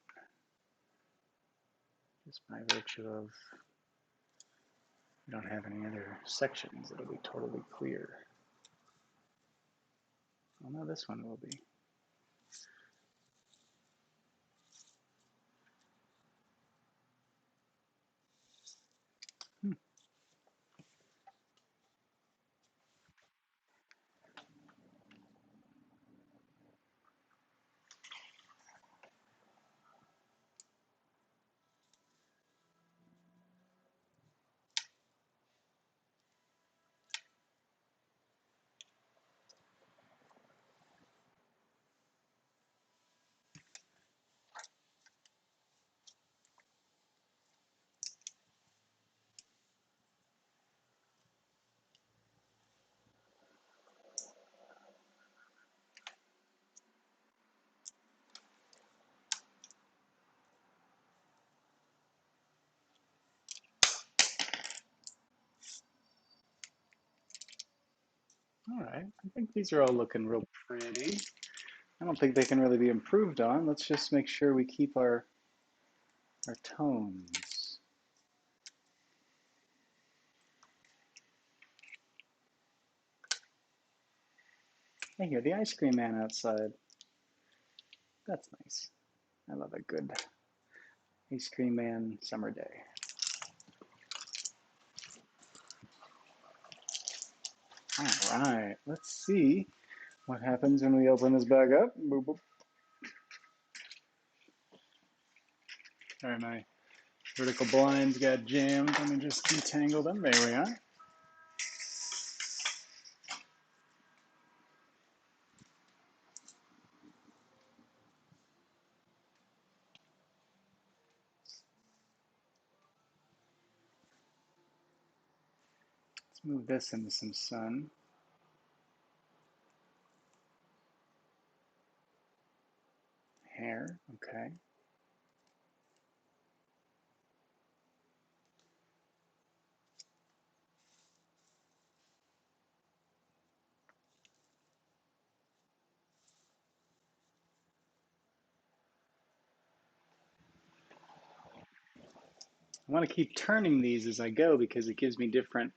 Just by virtue of we don't have any other sections, it'll be totally clear. Oh no, this one will be. Hmm. All right, I think these are all looking real pretty. I don't think they can really be improved on. Let's just make sure we keep our tones. I hear the ice cream man outside. That's nice. I love a good ice cream man summer day. All right, let's see what happens when we open this back up. Boop, boop. Sorry, my vertical blinds got jammed. Let me just detangle them. There we are. Move this into some sun. Hair, okay. I want to keep turning these as I go because it gives me different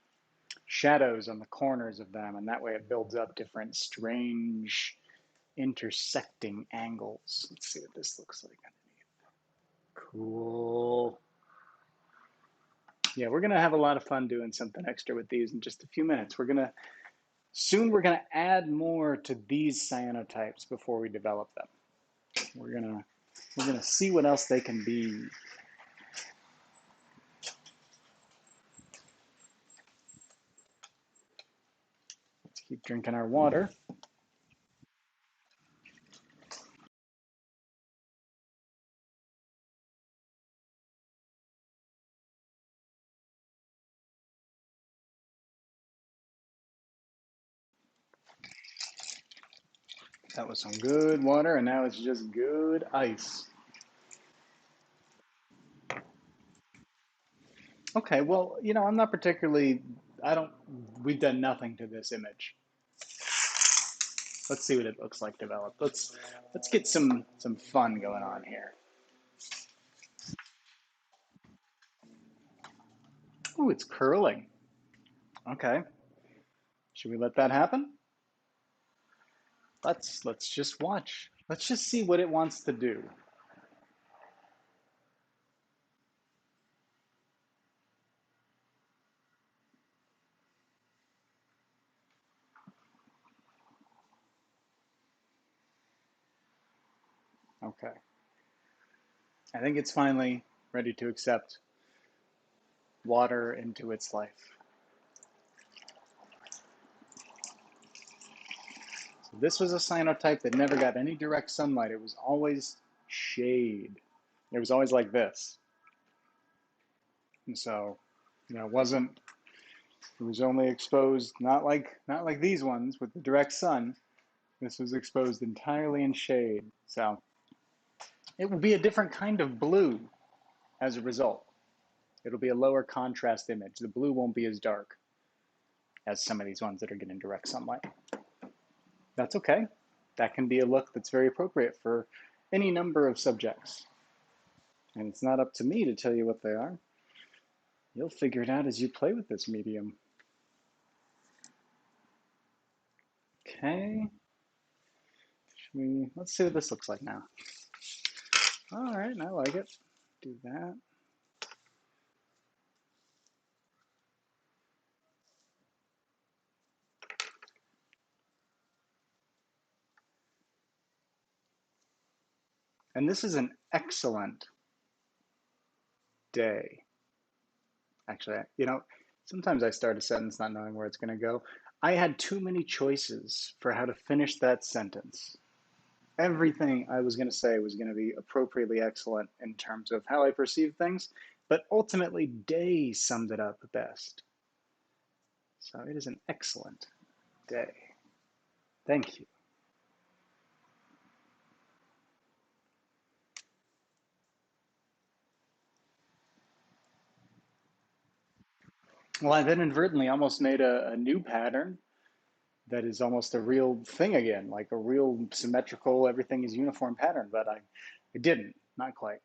shadows on the corners of them, and that way it builds up different strange intersecting angles. Let's see what this looks like underneath. Cool. Yeah, we're gonna have a lot of fun doing something extra with these in just a few minutes. Soon we're gonna add more to these cyanotypes before we develop them. We're gonna see what else they can be. Let's keep drinking our water. That was some good water, and now it's just good ice. Okay, well, I'm not particularly, I don't, we've done nothing to this image. Let's see what it looks like developed. Let's get some fun going on here. Oh, it's curling. Okay, should we let that happen? Let's just watch. Let's just see what it wants to do. Okay, I think it's finally ready to accept water into its life. So this was a cyanotype that never got any direct sunlight. It was always shade. It was always like this. And so, it was only exposed not like these ones with the direct sun. This was exposed entirely in shade. So it will be a different kind of blue as a result. It'll be a lower contrast image. The blue won't be as dark as some of these ones that are getting direct sunlight. That's okay. That can be a look that's very appropriate for any number of subjects. And it's not up to me to tell you what they are. You'll figure it out as you play with this medium. Okay. Let's see what this looks like now. All right, I like it. Do that. And this is an excellent day. Actually, sometimes I start a sentence not knowing where it's going to go. I had too many choices for how to finish that sentence. Everything I was going to say was going to be appropriately excellent in terms of how I perceive things, but ultimately, day summed it up best. So it is an excellent day. Thank you. Well, I then inadvertently almost made a new pattern that is almost a real thing again, like a real symmetrical, everything is uniform pattern, but I didn't, not quite.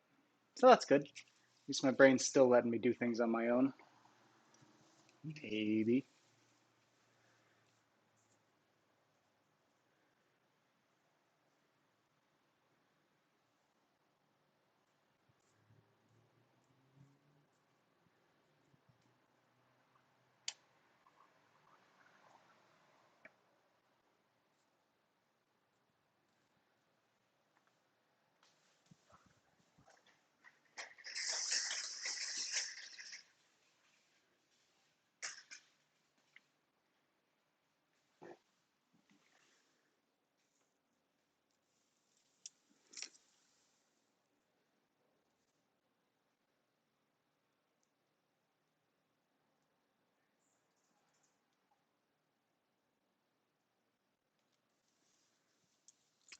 So that's good. At least my brain's still letting me do things on my own. Maybe.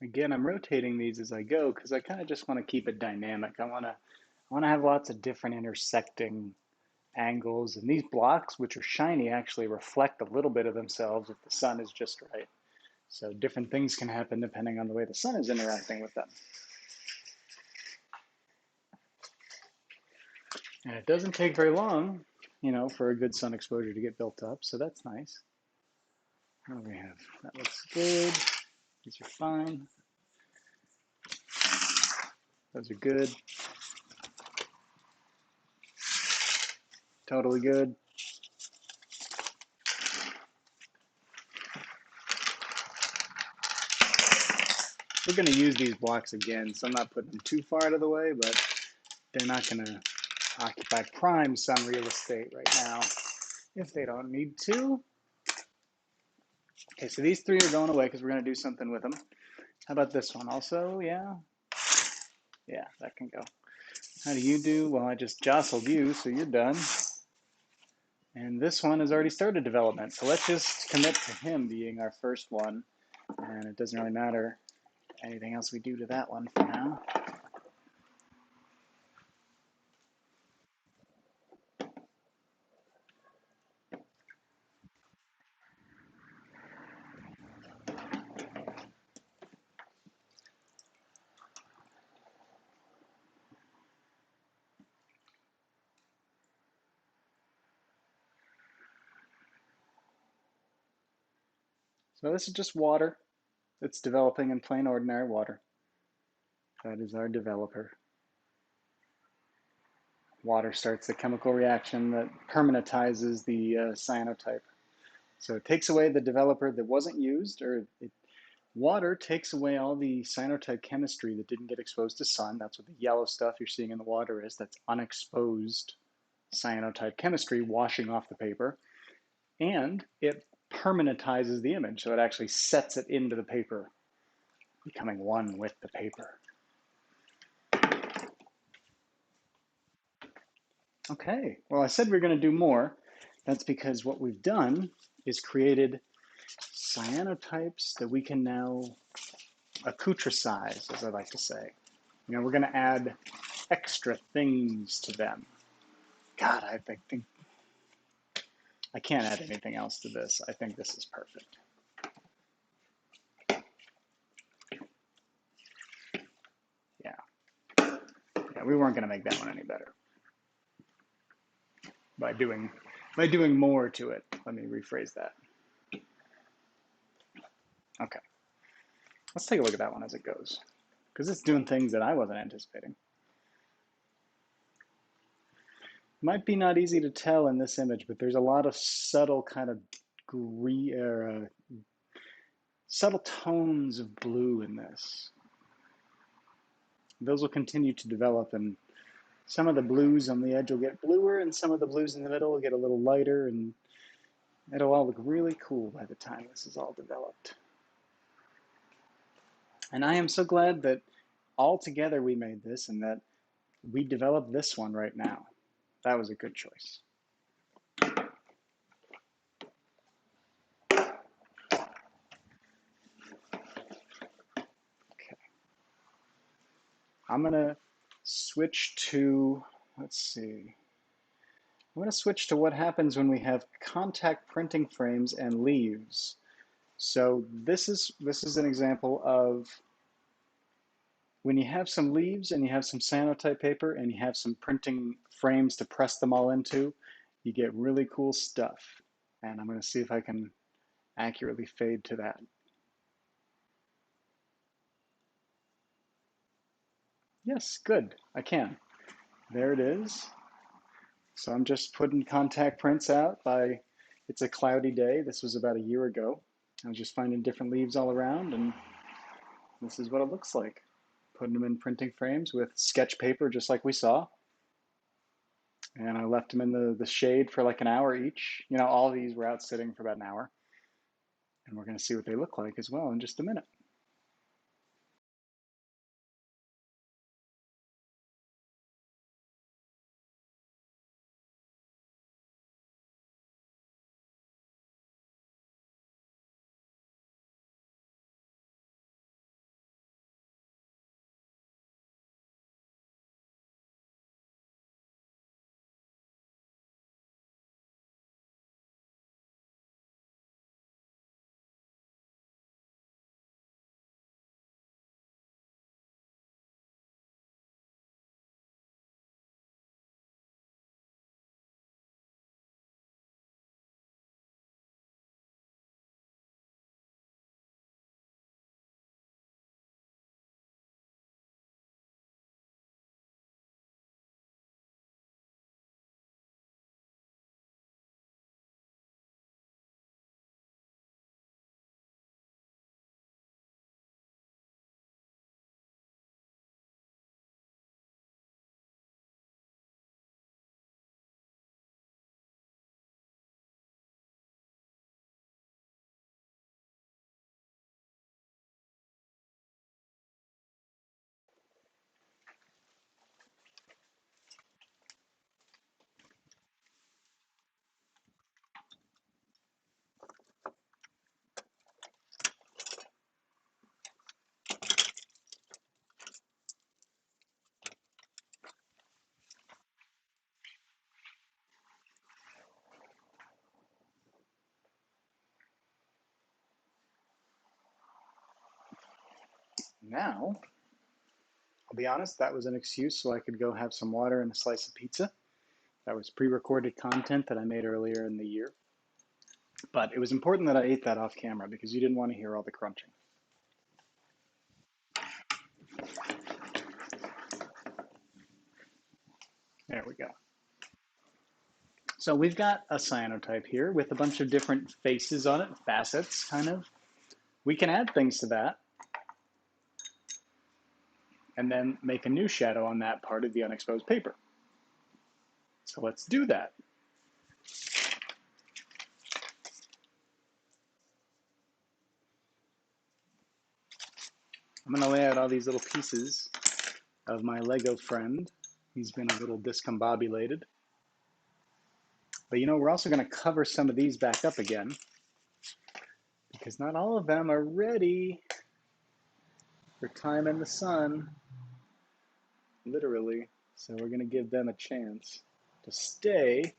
Again, I'm rotating these as I go because I kind of just want to keep it dynamic. I want to have lots of different intersecting angles, and these blocks, which are shiny, actually reflect a little bit of themselves if the sun is just right. So different things can happen depending on the way the sun is interacting with them. And it doesn't take very long, for a good sun exposure to get built up, so that's nice. What do we have? That looks good. These are fine. Those are good. Totally good. We're going to use these blocks again, so I'm not putting them too far out of the way, but they're not going to occupy prime sun real estate right now if they don't need to. Okay, so these three are going away because we're going to do something with them. How about this one also? Yeah? Yeah, that can go. How do you do? Well, I just jostled you, so you're done. And this one has already started development, so let's just commit to him being our first one. And it doesn't really matter anything else we do to that one for now. So this is just water. It's developing in plain ordinary water. That is our developer. Water starts the chemical reaction that permanentizes the cyanotype. So it takes away the developer that wasn't used, water takes away all the cyanotype chemistry that didn't get exposed to sun. That's what the yellow stuff you're seeing in the water is. That's unexposed cyanotype chemistry washing off the paper. And it permanentizes the image, so it actually sets it into the paper, becoming one with the paper. Okay, well, I said we are going to do more. That's because what we've done is created cyanotypes that we can now accoutresize, as I like to say. We're going to add extra things to them. God, I think I can't add anything else to this. I think this is perfect. Yeah, we weren't going to make that one any better by doing more to it. Let me rephrase that. Okay, let's take a look at that one as it goes, because it's doing things that I wasn't anticipating. Might be not easy to tell in this image, but there's a lot of subtle kind of subtle tones of blue in this. Those will continue to develop, and some of the blues on the edge will get bluer, and some of the blues in the middle will get a little lighter, and it'll all look really cool by the time this is all developed. And I am so glad that all together we made this and that we developed this one right now. That was a good choice. Okay. I'm going to switch to, let's see. I'm going to switch to what happens when we have contact printing frames and leaves. So this is an example of when you have some leaves and you have some cyanotype paper and you have some printing frames to press them all into, you get really cool stuff. And I'm going to see if I can accurately fade to that. Yes, good, I can. There it is. So I'm just putting contact prints out it's a cloudy day. This was about a year ago. I was just finding different leaves all around, and this is what it looks like. Putting them in printing frames with sketch paper, just like we saw. And I left them in the shade for like an hour each. All of these were out sitting for about an hour. And we're going to see what they look like as well in just a minute. now, I'll be honest, that was an excuse so I could go have some water and a slice of pizza. That was pre-recorded content that I made earlier in the year. But it was important that I ate that off camera because you didn't want to hear all the crunching. There we go. So we've got a cyanotype here with a bunch of different faces on it, facets kind of. We can add things to that and then make a new shadow on that part of the unexposed paper. So let's do that. I'm going to lay out all these little pieces of my Lego friend. He's been a little discombobulated. But you know, we're also going to cover some of these back up again because not all of them are ready for time in the sun, literally. So we're going to give them a chance to stay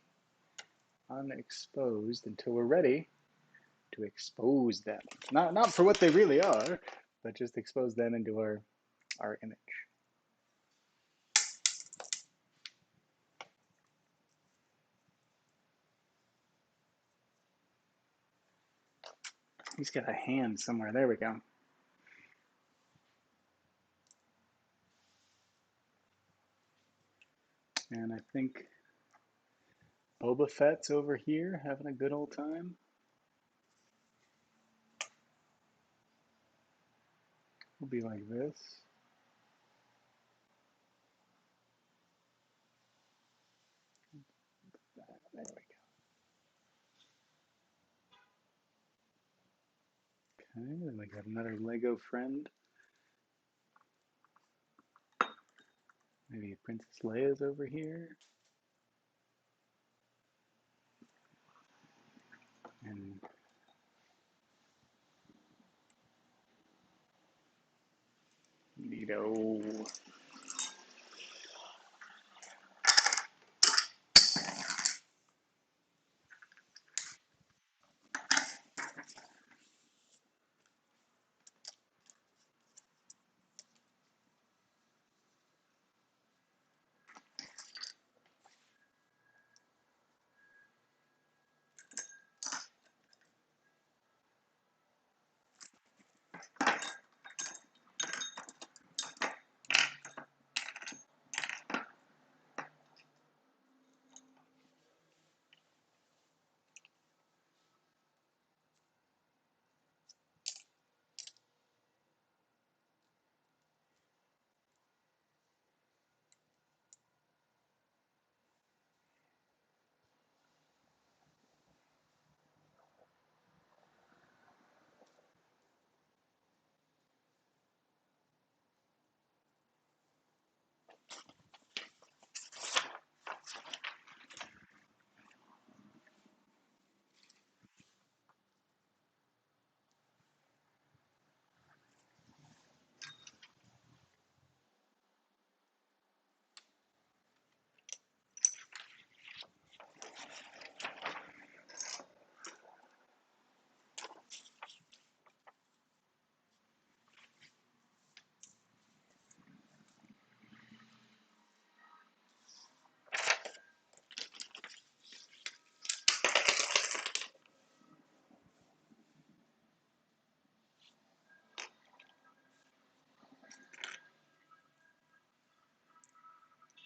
unexposed until we're ready to expose them. Not for what they really are, but just expose them into our image. He's got a hand somewhere. There we go. And I think Boba Fett's over here having a good old time. We'll be like this. There we go. Okay, then we got another Lego friend. Maybe Princess Leia's over here. And neato.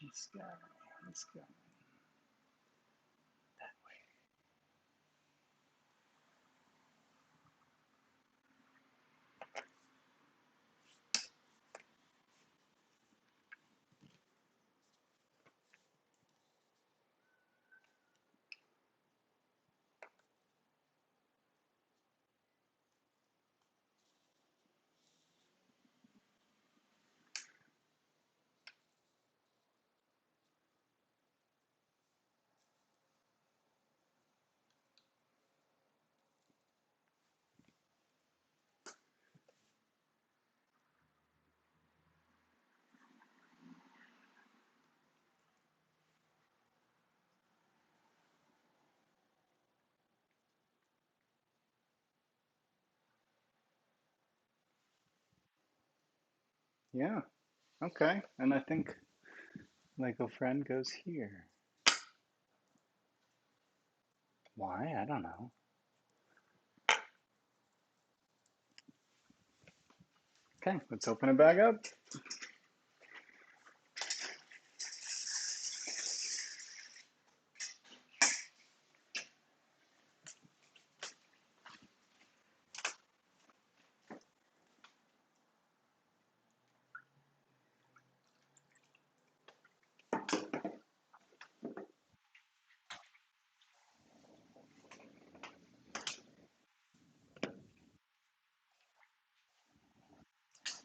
This guy, this guy. Yeah, okay. And I think Lego friend goes here. Why? I don't know. Okay, let's open it back up.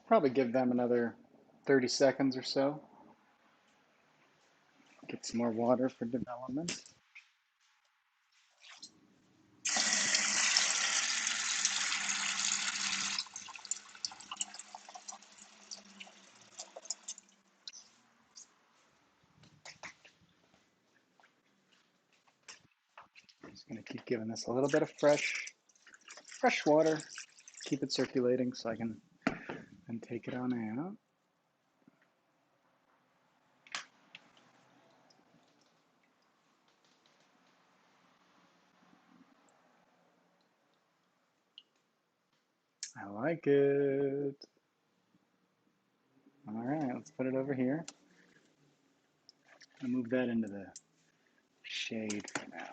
Probably give them another 30 seconds or so. Get some more water for development. Just gonna keep giving this a little bit of fresh water. Keep it circulating so I can then take it on out. I like it. All right, let's put it over here. I'll move that into the shade for now.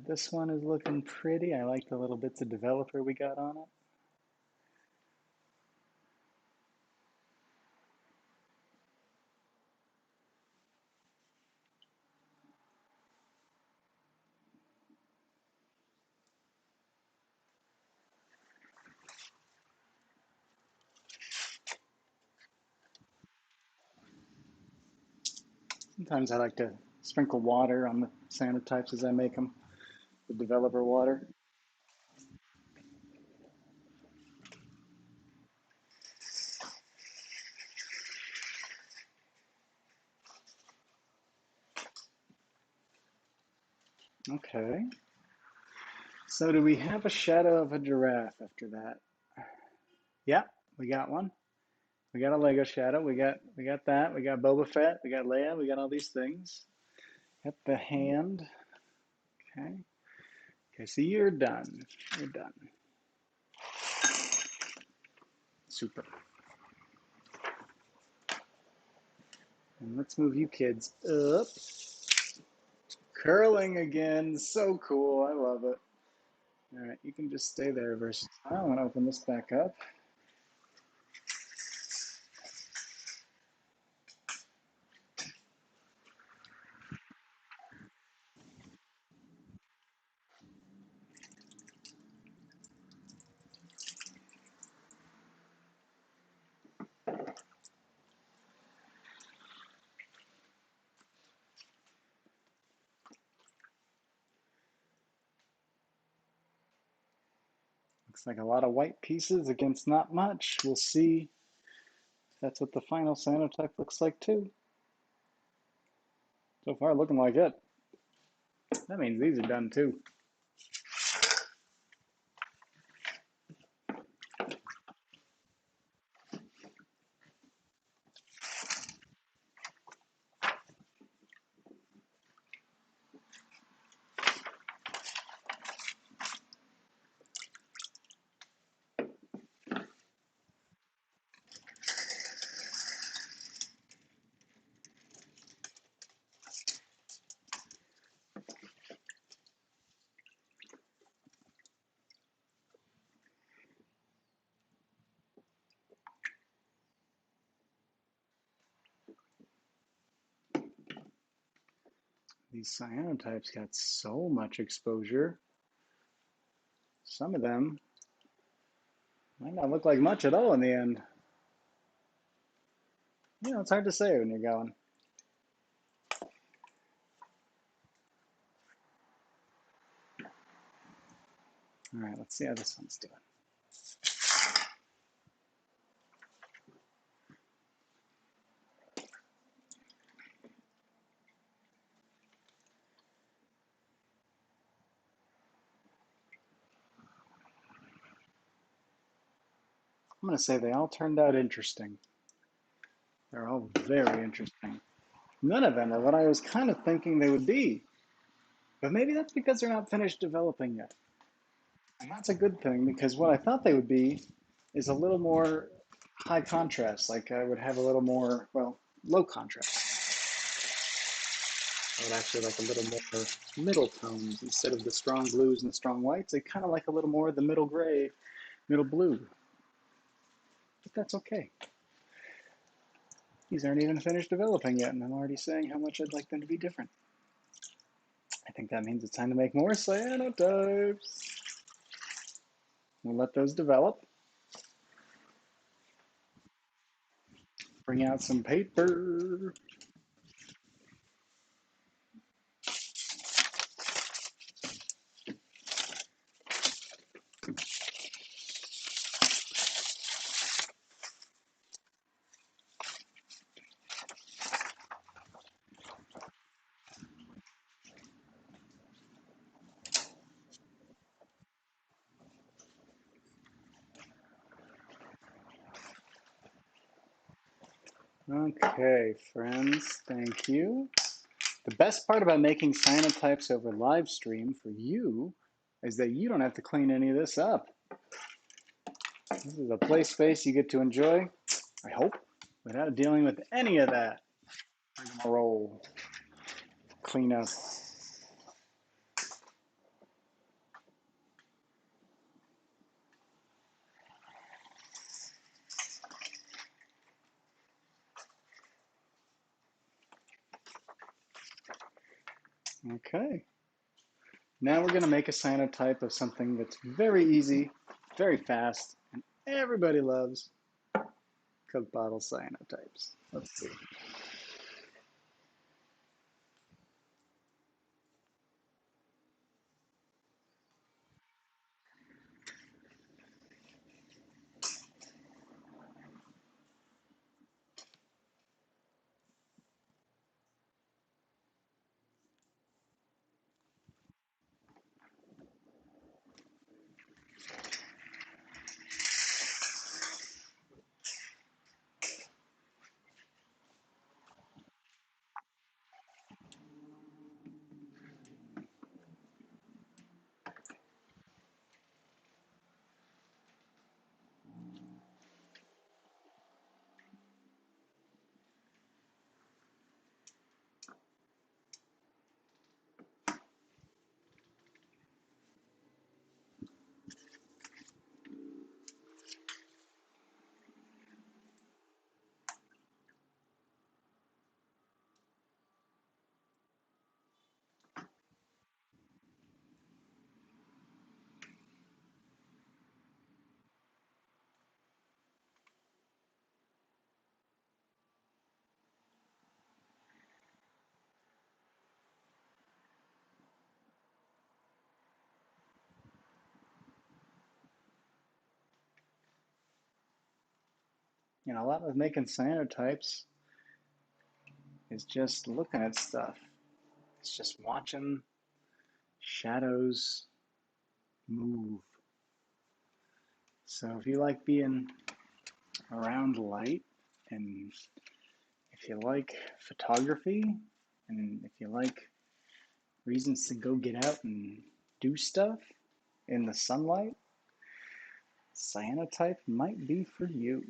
This one is looking pretty. I like the little bits of developer we got on it. Sometimes I like to sprinkle water on the Cyanotypes as I make them, the developer water. Okay. So do we have a shadow of a giraffe after that? Yeah, we got one. We got a Lego shadow. We got that. We got Boba Fett. We got Leia. We got all these things. Got the hand. Okay. Okay, so you're done. You're done. Super. And let's move you kids up. Curling again. So cool. I love it. All right, you can just stay there versus. I want to open this back up. Looks like a lot of white pieces against not much. We'll see if that's what the final Cyanotype looks like too. So far, looking like it. That means these are done too. These cyanotypes got so much exposure. Some of them might not look like much at all in the end. You know, it's hard to say when you're going. All right, let's see how this one's doing. I'm going to say they all turned out interesting. They're all very interesting. None of them are what I was kind of thinking they would be. But maybe that's because they're not finished developing yet. And that's a good thing because what I thought they would be is a little more high contrast. Like I would have a little more, well, low contrast. I would actually like a little more middle tones instead of the strong blues and the strong whites. I kind of like a little more of the middle gray, middle blue. But that's okay. These aren't even finished developing yet, and I'm already saying how much I'd like them to be different. I think that means it's time to make more cyanotypes. We'll let those develop. Bring out some paper. Okay, friends, thank you. The best part about making cyanotypes over live stream for you is that you don't have to clean any of this up. This is a play space you get to enjoy, I hope, without dealing with any of that rigmarole, cleanup. Okay. Now we're going to make a cyanotype of something that's very easy, very fast, and everybody loves Coke bottle cyanotypes. Let's see. A lot of making cyanotypes is just looking at stuff. It's just watching shadows move. So if you like being around light, and if you like photography, and if you like reasons to go get out and do stuff in the sunlight, cyanotype might be for you.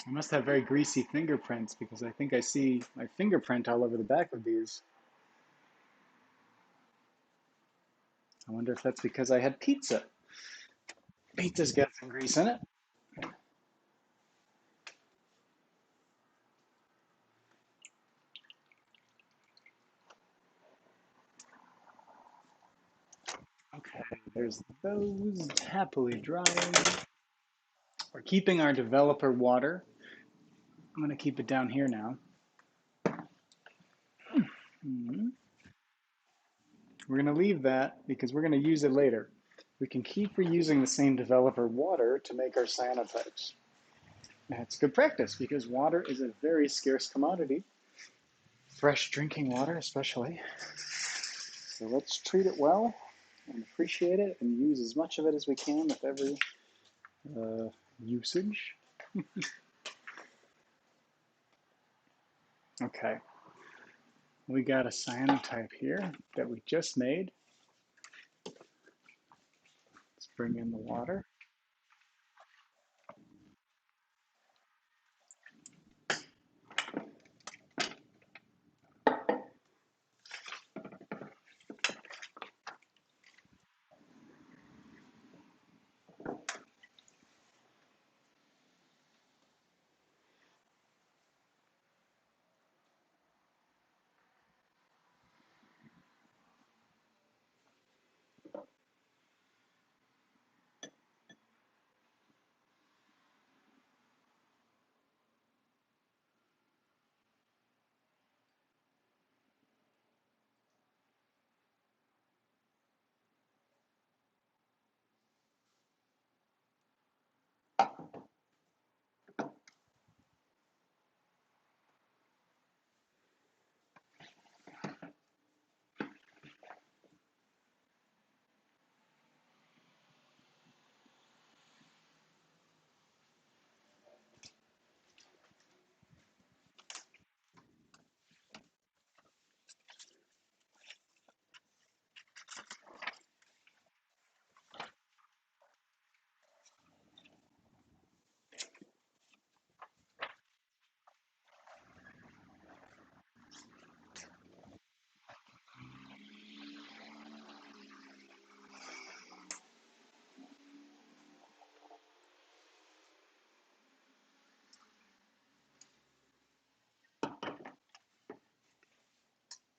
I must have very greasy fingerprints because I think I see my fingerprint all over the back of these. I wonder if that's because I had pizza. Pizza's got some grease in it. Okay, there's those happily drying. We're keeping our developer water. I'm going to keep it down here now. We're going to leave that because we're going to use it later. We can keep reusing the same developer water to make our cyanotypes. That's good practice because water is a very scarce commodity, fresh drinking water especially. So let's treat it well and appreciate it and use as much of it as we can with every usage. Okay, we got a cyanotype here that we just made. Let's bring in the water.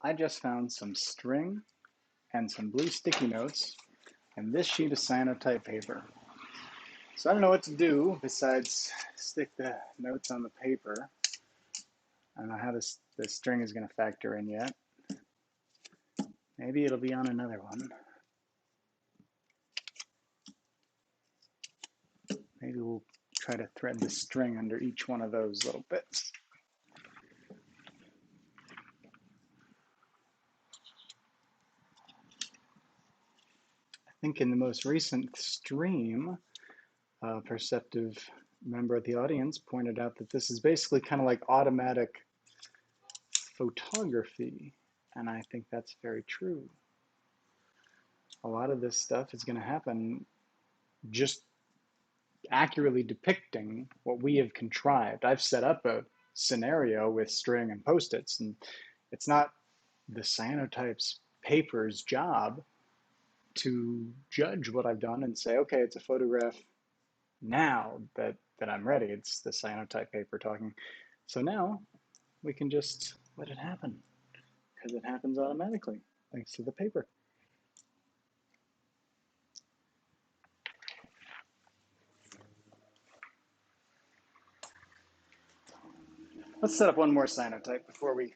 I just found some string and some blue sticky notes and this sheet of cyanotype paper. So I don't know what to do besides stick the notes on the paper. I don't know how this string is going to factor in yet. Maybe it'll be on another one. Maybe we'll try to thread the string under each one of those little bits. I think in the most recent stream, a perceptive member of the audience pointed out that this is basically kind of like automatic photography, and I think that's very true. A lot of this stuff is going to happen just accurately depicting what we have contrived. I've set up a scenario with string and post-its, and it's not the Cyanotypes paper's job to judge what I've done and say, okay, it's a photograph now that I'm ready. It's the Cyanotype paper talking. So now we can just let it happen because it happens automatically thanks to the paper. Let's set up one more Cyanotype before we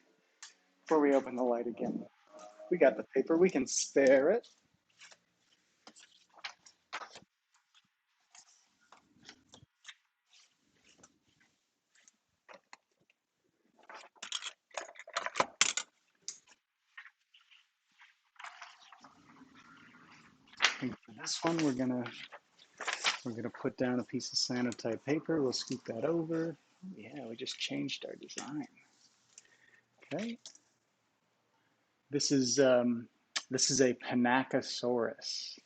open the light again. We got the paper, we can spare it. And for this one, we're gonna put down a piece of Cyanotype paper. We'll scoop that over. Yeah, we just changed our design. Okay. This is a Panachosaurus.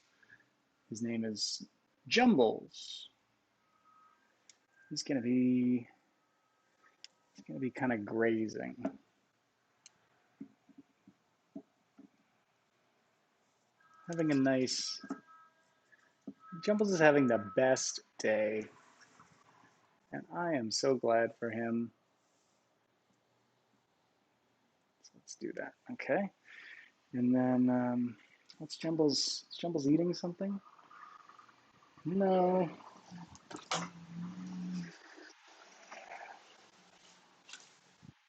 His name is Jumbles. He's gonna be kind of grazing. having a nice, Jumbles is having the best day. And I am so glad for him. So let's do that, okay? And then, what's Jumbles? Is Jumbles eating something? No.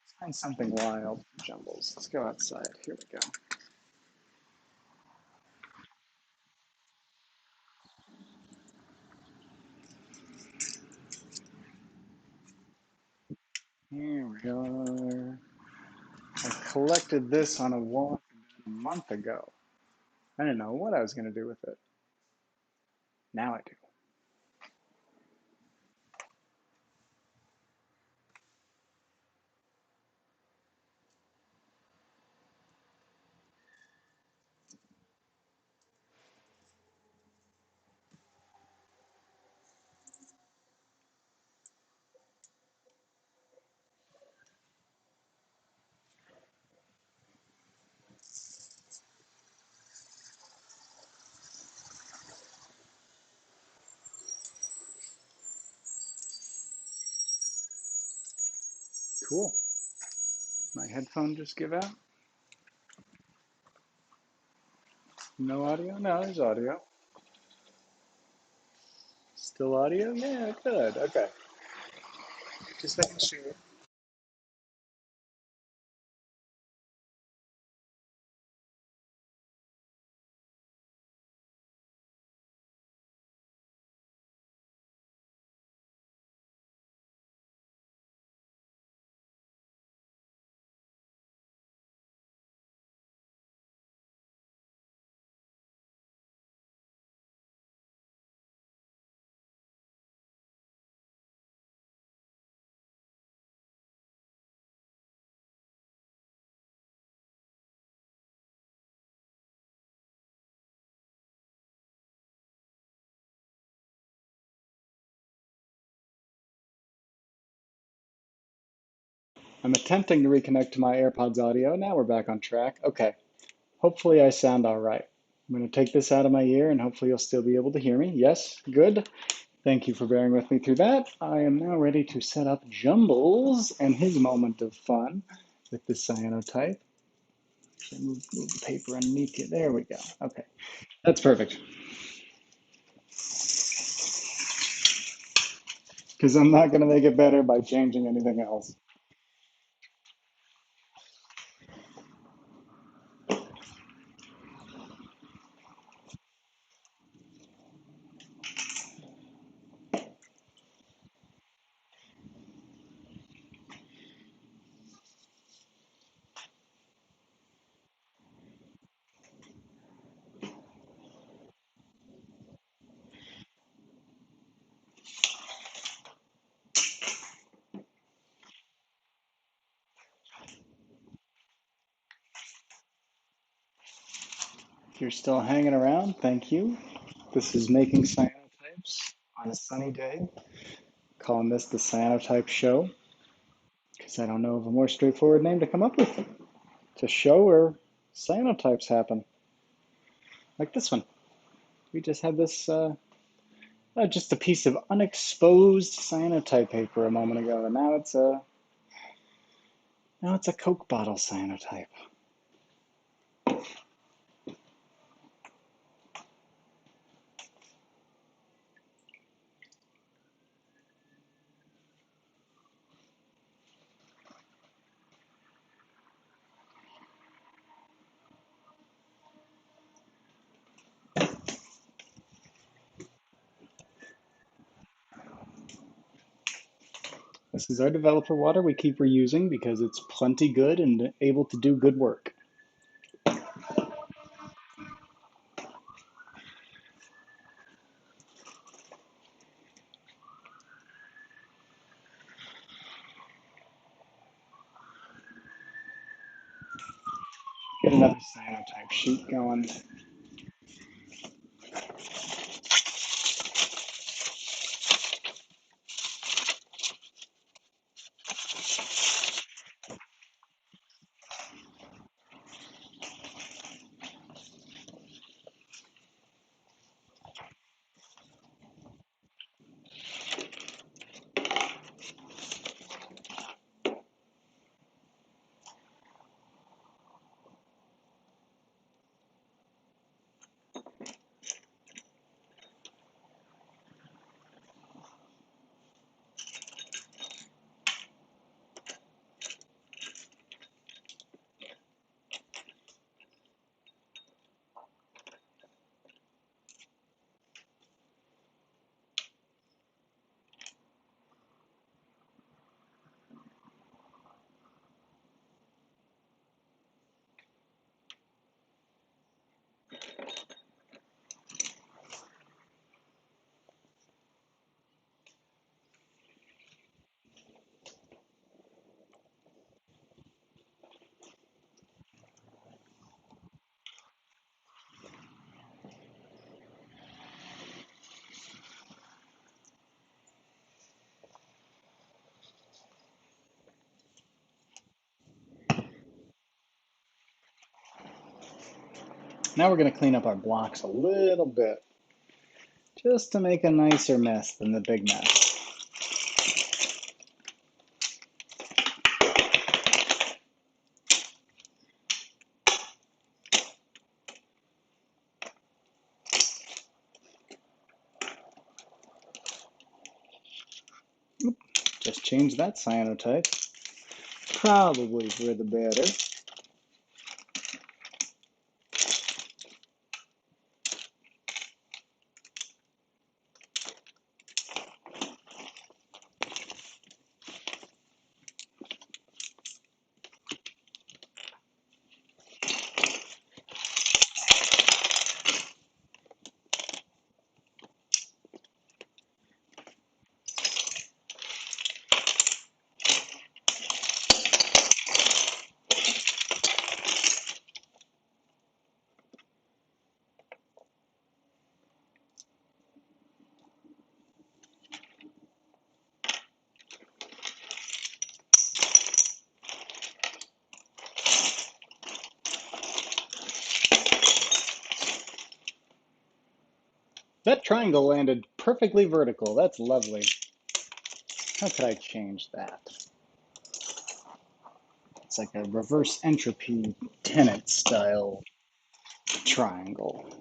Let's find something wild for Jumbles. Let's go outside. Here we go. Here we are. I collected this on a walk a month ago. I didn't know what I was going to do with it. Now I do. Cool. My headphone just give out? No audio? No, there's audio. Still audio? Yeah, good. Okay. Just making sure. I'm attempting to reconnect to my AirPods audio. Now we're back on track. Okay. Hopefully I sound all right. I'm going to take this out of my ear and hopefully you'll still be able to hear me. Yes, good. Thank you for bearing with me through that. I am now ready to set up Jumbles and his moment of fun with the cyanotype. Move the paper underneath you. There we go. Okay, that's perfect. Because I'm not going to make it better by changing anything else. If you're still hanging around, thank you. This is Making Cyanotypes on a sunny day. Calling this the Cyanotype Show because I don't know of a more straightforward name to come up with. To show where cyanotypes happen, like this one. We just had this, just a piece of unexposed cyanotype paper a moment ago, and now it's a Coke bottle cyanotype. This is our developer water we keep reusing because it's plenty good and able to do good work. Get another cyanotype sheet going. Now we're going to clean up our blocks a little bit, just to make a nicer mess than the big mess. Oop, just change that cyanotype. Probably for the better. That triangle landed perfectly vertical. That's lovely. How could I change that? It's like a reverse entropy tenet style triangle.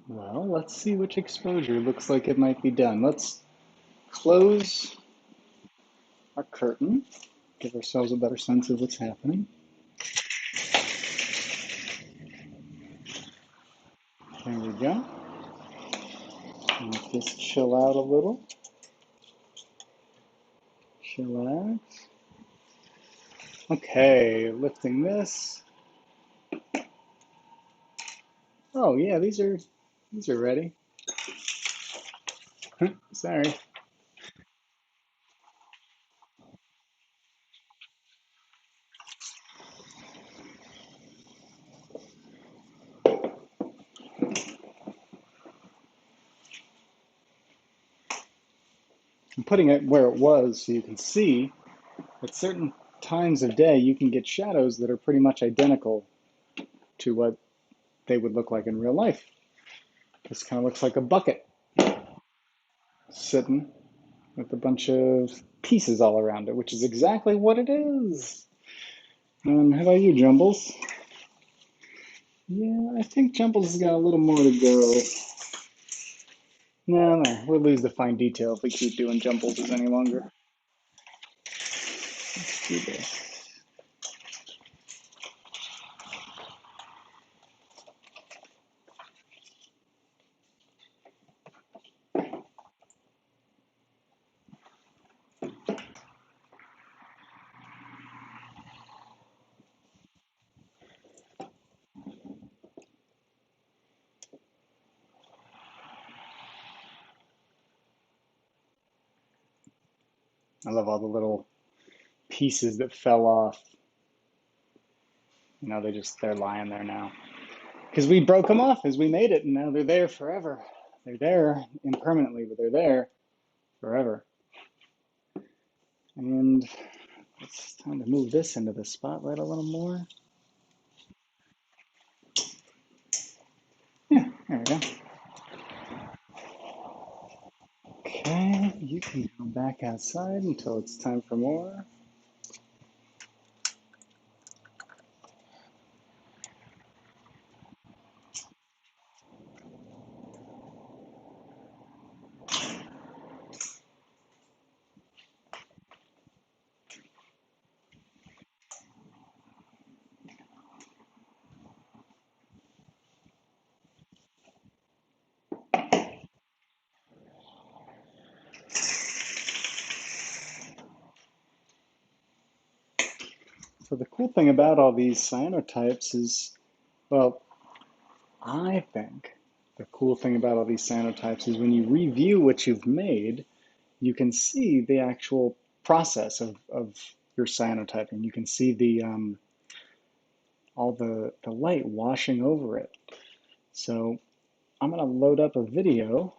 Well, let's see which exposure looks like it might be done. Let's close our curtain, give ourselves a better sense of what's happening. There we go. Let this chill out a little. Chillax. Okay, lifting this. Oh yeah, these are ready. Sorry. I'm putting it where it was so you can see at certain times of day you can get shadows that are pretty much identical to what they would look like in real life. This kind of looks like a bucket sitting with a bunch of pieces all around it, which is exactly what it is. How about you, Jumbles? Yeah, I think Jumbles has got a little more to go. No, we'll lose the fine detail if we keep doing Jumbles any longer. Let's do this. I love all the little pieces that fell off. You know, they're lying there now. Because we broke them off as we made it, and now they're there forever. They're there impermanently, but they're there forever. And it's time to move this into the spotlight a little more. Yeah, there we go. Okay, you can go back outside until it's time for more. So the cool thing about all these cyanotypes is, well, I think the cool thing about all these cyanotypes is when you review what you've made, you can see the actual process of your cyanotyping. You can see the all the light washing over it. So I'm going to load up a video.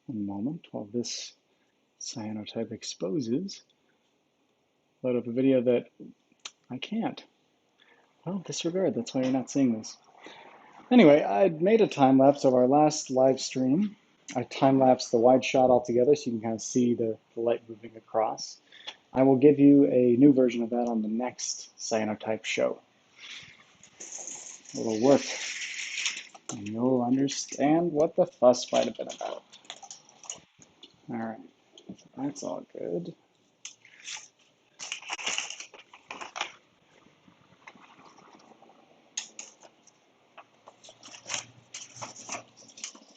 One moment while this cyanotype exposes. Load up a video that I can't. Well, disregard. That's why you're not seeing this. Anyway, I made a time lapse of our last live stream. I time lapsed the wide shot altogether so you can kind of see the light moving across. I will give you a new version of that on the next Cyanotype show. It'll work, and you'll understand what the fuss might have been about. All right, so that's all good.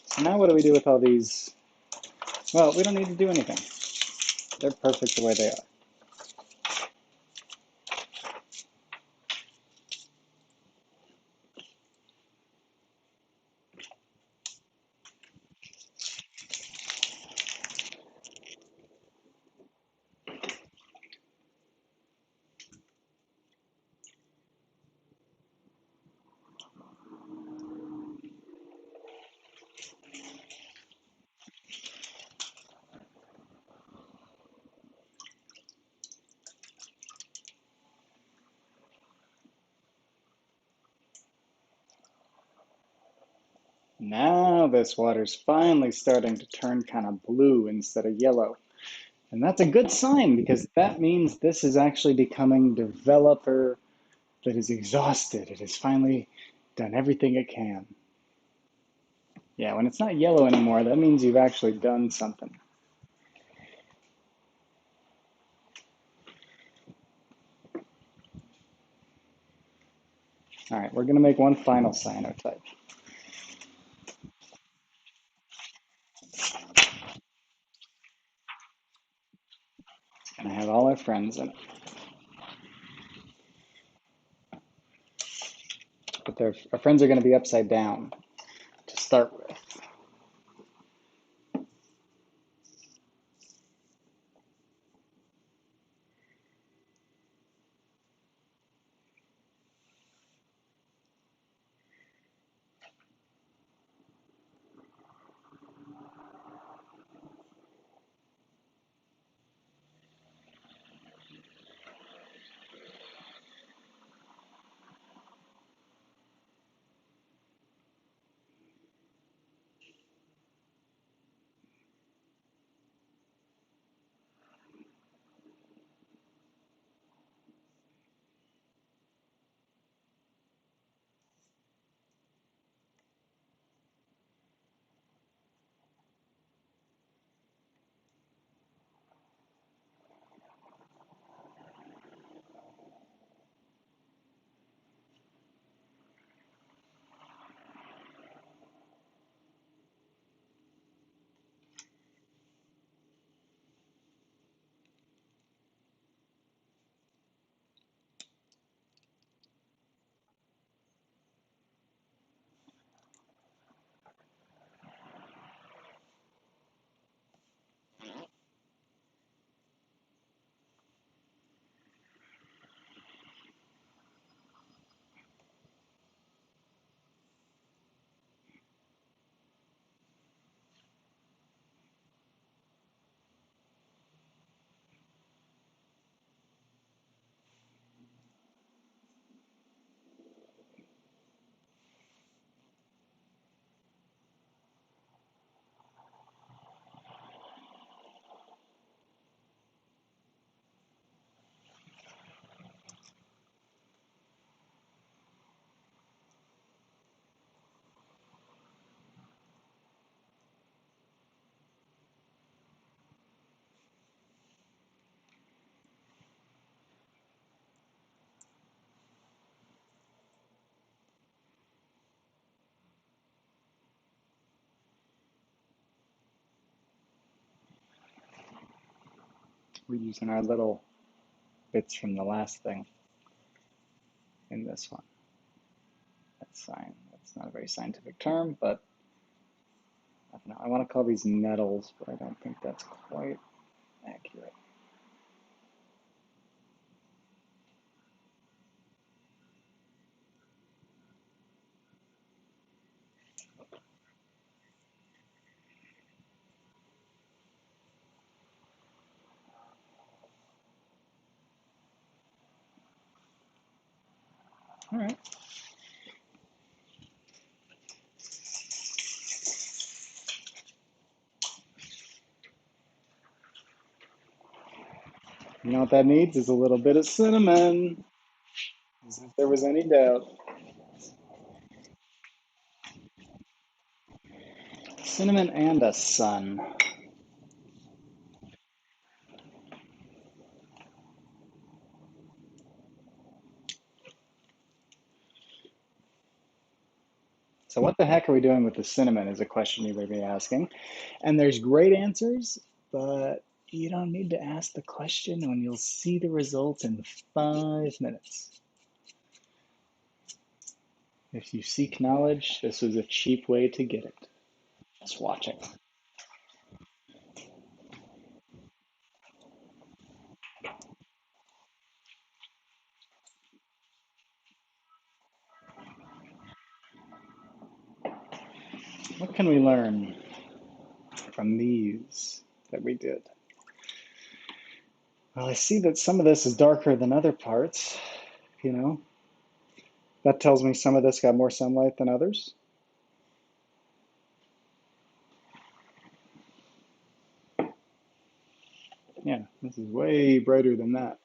So now what do we do with all these? Well, we don't need to do anything. They're perfect the way they are. Now this water's finally starting to turn kind of blue instead of yellow. And that's a good sign because that means this is actually becoming developer that is exhausted. It has finally done everything it can. Yeah, when it's not yellow anymore, that means you've actually done something. All right, we're going to make one final cyanotype. It's going to have all our friends in it. But our friends are going to be upside down to start with. We're using our little bits from the last thing. in this one. That's not a very scientific term, but I don't know. I want to call these nettles, but I don't think that's quite accurate. All right. You know what that needs is a little bit of cinnamon, as if there was any doubt. Cinnamon and a sun. So what the heck are we doing with the cinnamon is a question you may be asking. And there's great answers, but you don't need to ask the question when you'll see the results in 5 minutes. If you seek knowledge, this was a cheap way to get it. Just watching. What can we learn from these that we did? Well, I see that some of this is darker than other parts, you know. That tells me some of this got more sunlight than others. Yeah, this is way brighter than that.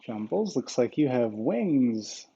Jumbles, looks like you have wings.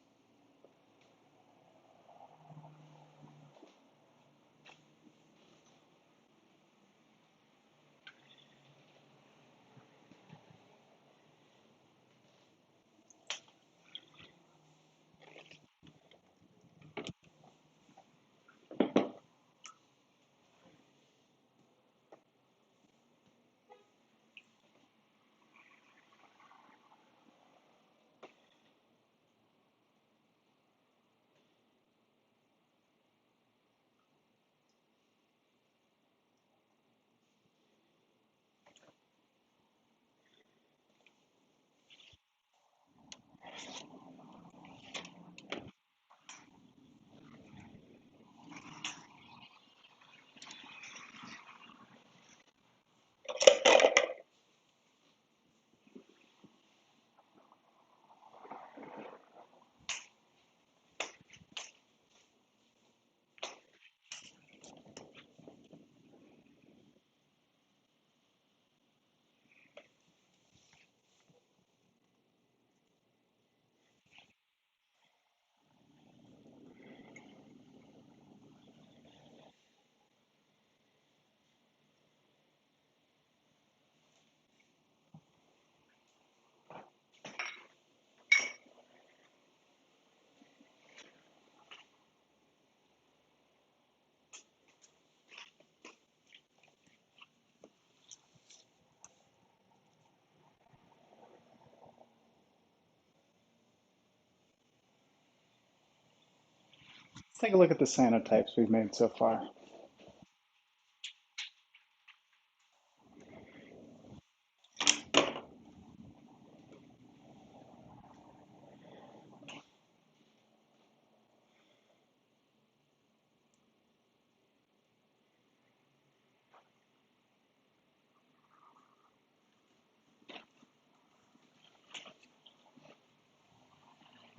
Let's take a look at the cyanotypes we've made so far.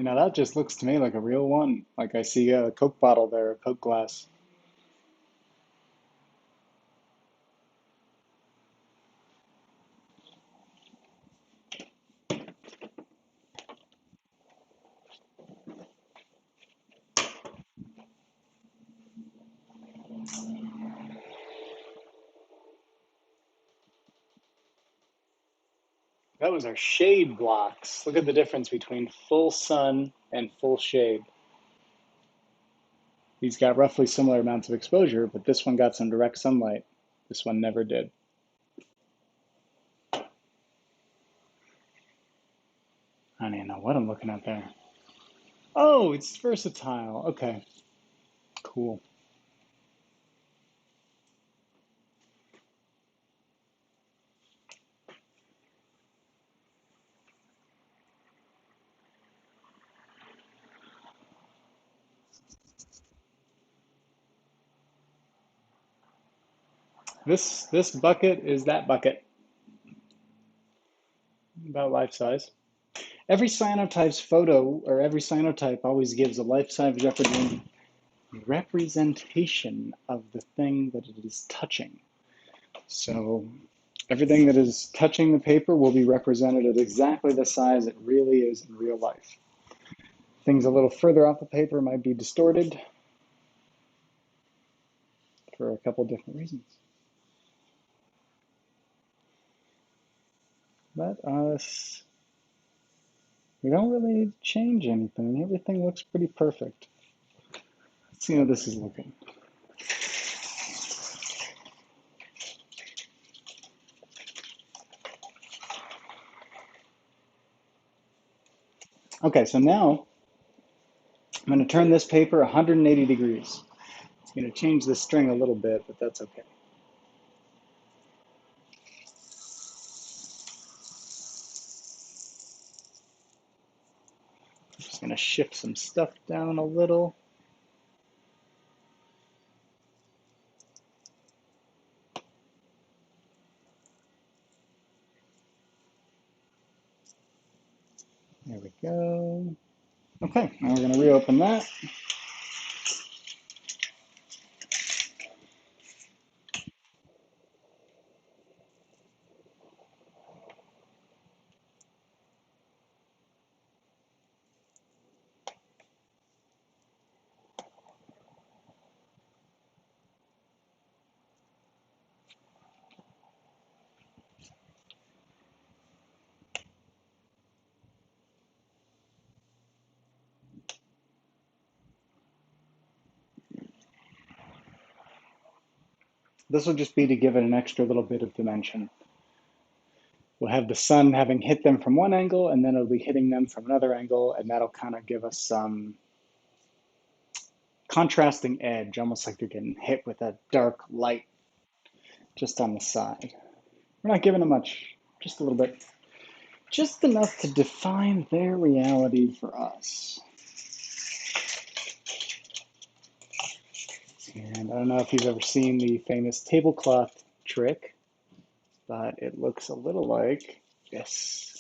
That just looks to me like a real one. Like I see a Coke bottle there, a Coke glass. That was our shade blocks. Look at the difference between full sun and full shade. These got roughly similar amounts of exposure, but this one got some direct sunlight. This one never did. I don't even know what I'm looking at there. Oh, it's versatile. Okay, cool. This bucket is that bucket, about life size. Every cyanotype's photo, or every cyanotype always gives a life-size representation of the thing that it is touching. So everything that is touching the paper will be represented at exactly the size it really is in real life. Things a little further off the paper might be distorted for a couple different reasons. But we don't really need to change anything. Everything looks pretty perfect. Let's see how this is looking. Okay, so now I'm going to turn this paper 180 degrees. It's going to change the string a little bit, but that's okay. I'm just going to shift some stuff down a little. There we go. Okay, now we're going to reopen that. This will just be to give it an extra little bit of dimension. We'll have the sun having hit them from one angle, and then it'll be hitting them from another angle, and that'll kind of give us some contrasting edge, almost like they're getting hit with a dark light just on the side. We're not giving them much, just a little bit. Just enough to define their reality for us. And I don't know if you've ever seen the famous tablecloth trick, but it looks a little like this.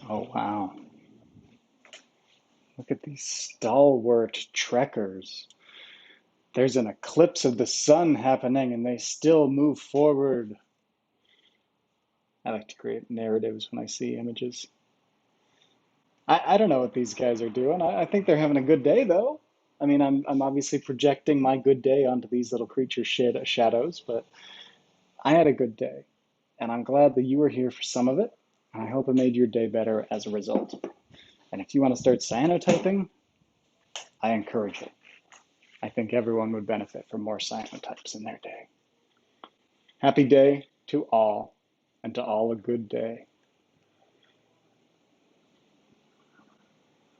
Oh, wow. Look at these stalwart trekkers. There's an eclipse of the sun happening and they still move forward. I like to create narratives when I see images. I don't know what these guys are doing. I think they're having a good day though. I mean, I'm obviously projecting my good day onto these little creature shadows, but I had a good day. And I'm glad that you were here for some of it. And I hope it made your day better as a result. And if you want to start cyanotyping, I encourage it. I think everyone would benefit from more cyanotypes in their day. Happy day to all, and to all a good day.